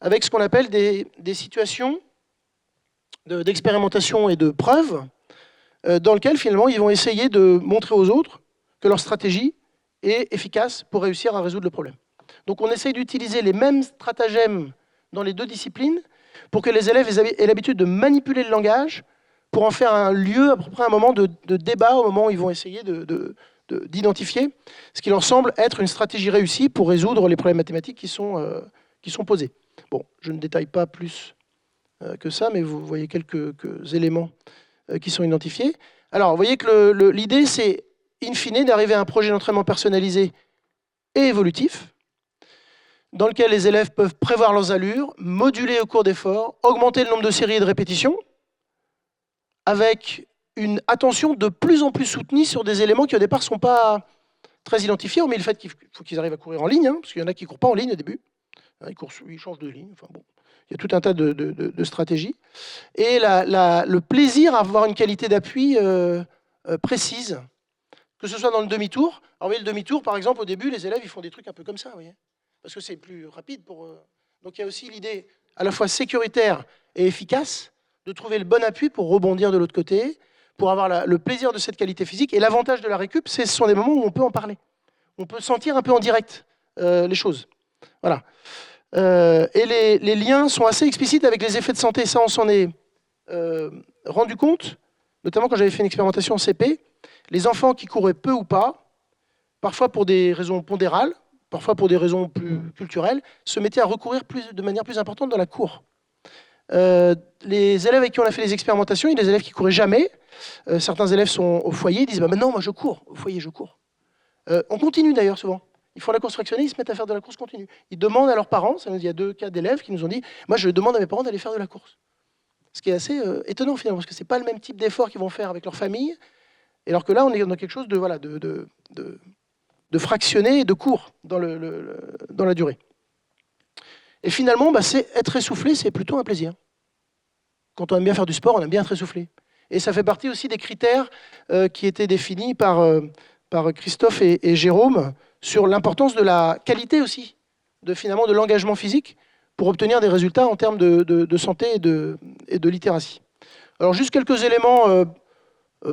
[SPEAKER 3] avec ce qu'on appelle des situations d'expérimentation et de preuve, dans lesquelles finalement ils vont essayer de montrer aux autres que leur stratégie est efficace pour réussir à résoudre le problème. Donc on essaye d'utiliser les mêmes stratagèmes dans les deux disciplines pour que les élèves aient l'habitude de manipuler le langage pour en faire un lieu, à peu près un moment de débat, au moment où ils vont essayer d'identifier ce qui leur semble être une stratégie réussie pour résoudre les problèmes mathématiques qui sont posés. Bon, je ne détaille pas plus que ça, mais vous voyez quelques éléments qui sont identifiés. Alors, vous voyez que l'idée, c'est, in fine, d'arriver à un projet d'entraînement personnalisé et évolutif, dans lequel les élèves peuvent prévoir leurs allures, moduler au cours d'efforts, augmenter le nombre de séries et de répétitions, avec une attention de plus en plus soutenue sur des éléments qui, au départ, ne sont pas très identifiés, hormis le fait qu'il faut qu'ils arrivent à courir en ligne, hein, parce qu'il y en a qui ne courent pas en ligne au début. Ils changent de ligne. Enfin, bon. Il y a tout un tas de stratégies. Et le plaisir à avoir une qualité d'appui précise, que ce soit dans le demi-tour. Alors, vous voyez, le demi-tour, par exemple, au début, les élèves, ils font des trucs un peu comme ça, vous voyez, parce que c'est plus rapide pour... Donc, il y a aussi l'idée à la fois sécuritaire et efficace de trouver le bon appui pour rebondir de l'autre côté, pour avoir le plaisir de cette qualité physique. Et l'avantage de la récup, ce sont des moments où on peut en parler. On peut sentir un peu en direct les choses. Voilà. Et les liens sont assez explicites avec les effets de santé. Ça, on s'en est rendu compte, notamment quand j'avais fait une expérimentation en CP. Les enfants qui couraient peu ou pas, parfois pour des raisons pondérales, parfois pour des raisons plus culturelles, se mettaient à recourir de manière plus importante dans la cour. Les élèves avec qui on a fait les expérimentations, il y a des élèves qui couraient jamais. Certains élèves sont au foyer, ils disent bah, « non, moi je cours, au foyer je cours ». On continue d'ailleurs souvent. Ils font la course fractionnée, ils se mettent à faire de la course continue. Ils demandent à leurs parents, il y a 2 cas d'élèves qui nous ont dit « moi je demande à mes parents d'aller faire de la course ». Ce qui est assez étonnant finalement, parce que ce n'est pas le même type d'effort qu'ils vont faire avec leur famille, alors que là on est dans quelque chose de fractionné et de court dans la durée. Et finalement, c'est être essoufflé, c'est plutôt un plaisir. Quand on aime bien faire du sport, on aime bien être essoufflé. Et ça fait partie aussi des critères qui étaient définis par Christophe et Jérôme sur l'importance de la qualité aussi, finalement de l'engagement physique pour obtenir des résultats en termes de santé et de littératie. Alors juste quelques éléments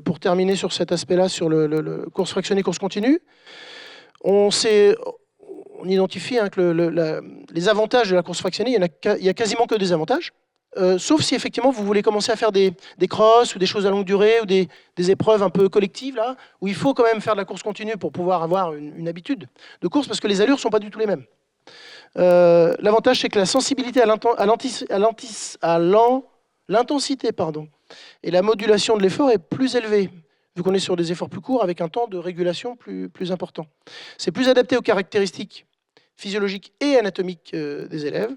[SPEAKER 3] pour terminer sur cet aspect-là, sur le course fractionnée, course continue. On identifie que les avantages de la course fractionnée, il y a quasiment que des avantages, sauf si effectivement vous voulez commencer à faire des crosses ou des choses à longue durée ou des épreuves un peu collectives, là, où il faut quand même faire de la course continue pour pouvoir avoir une habitude de course, parce que les allures ne sont pas du tout les mêmes. L'avantage, c'est que la sensibilité à l'intensité et la modulation de l'effort est plus élevée, vu qu'on est sur des efforts plus courts avec un temps de régulation plus important. C'est plus adapté aux caractéristiques physiologiques et anatomiques des élèves.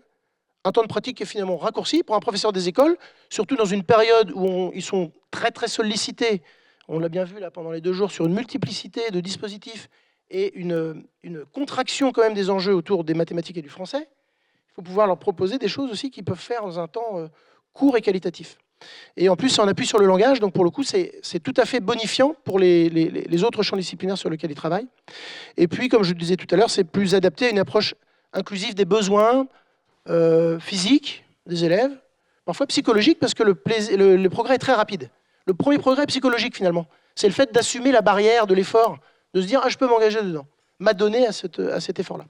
[SPEAKER 3] Un temps de pratique qui est finalement raccourci pour un professeur des écoles, surtout dans une période où ils sont très très sollicités. On l'a bien vu là pendant les 2 jours sur une multiplicité de dispositifs et une contraction quand même des enjeux autour des mathématiques et du français. Il faut pouvoir leur proposer des choses aussi qu'ils peuvent faire dans un temps court et qualitatif. Et en plus, c'est en appui sur le langage, donc pour le coup, c'est tout à fait bonifiant pour les autres champs disciplinaires sur lesquels ils travaillent. Et puis, comme je le disais tout à l'heure, c'est plus adapté à une approche inclusive des besoins physiques des élèves, parfois psychologiques, parce que le progrès est très rapide. Le premier progrès psychologique, finalement, c'est le fait d'assumer la barrière de l'effort, de se dire « ah, je peux m'engager dedans », m'adonner à cet effort-là.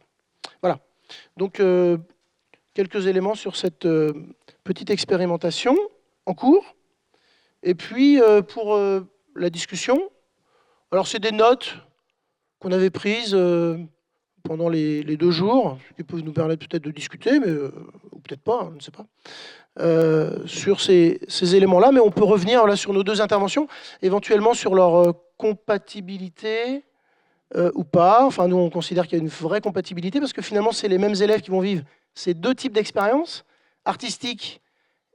[SPEAKER 3] Voilà. Donc, quelques éléments sur cette petite expérimentation en cours. Et puis, pour la discussion, alors c'est des notes qu'on avait prises pendant les 2 jours, ce qui peut nous permettre peut-être de discuter, mais, ou peut-être pas, on ne sait pas, sur ces éléments-là. Mais on peut revenir là, sur nos 2 interventions, éventuellement sur leur compatibilité ou pas. Enfin, nous, on considère qu'il y a une vraie compatibilité, parce que finalement, c'est les mêmes élèves qui vont vivre ces 2 types d'expériences, artistiques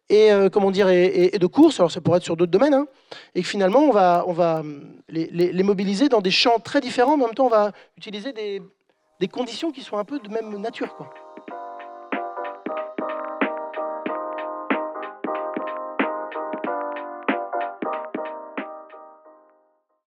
[SPEAKER 3] et, comment dire, et de course. Alors, ça pourrait être sur d'autres domaines, hein, et que finalement, on va les mobiliser dans des champs très différents, mais en même temps, on va utiliser des conditions qui sont un peu de même nature, quoi.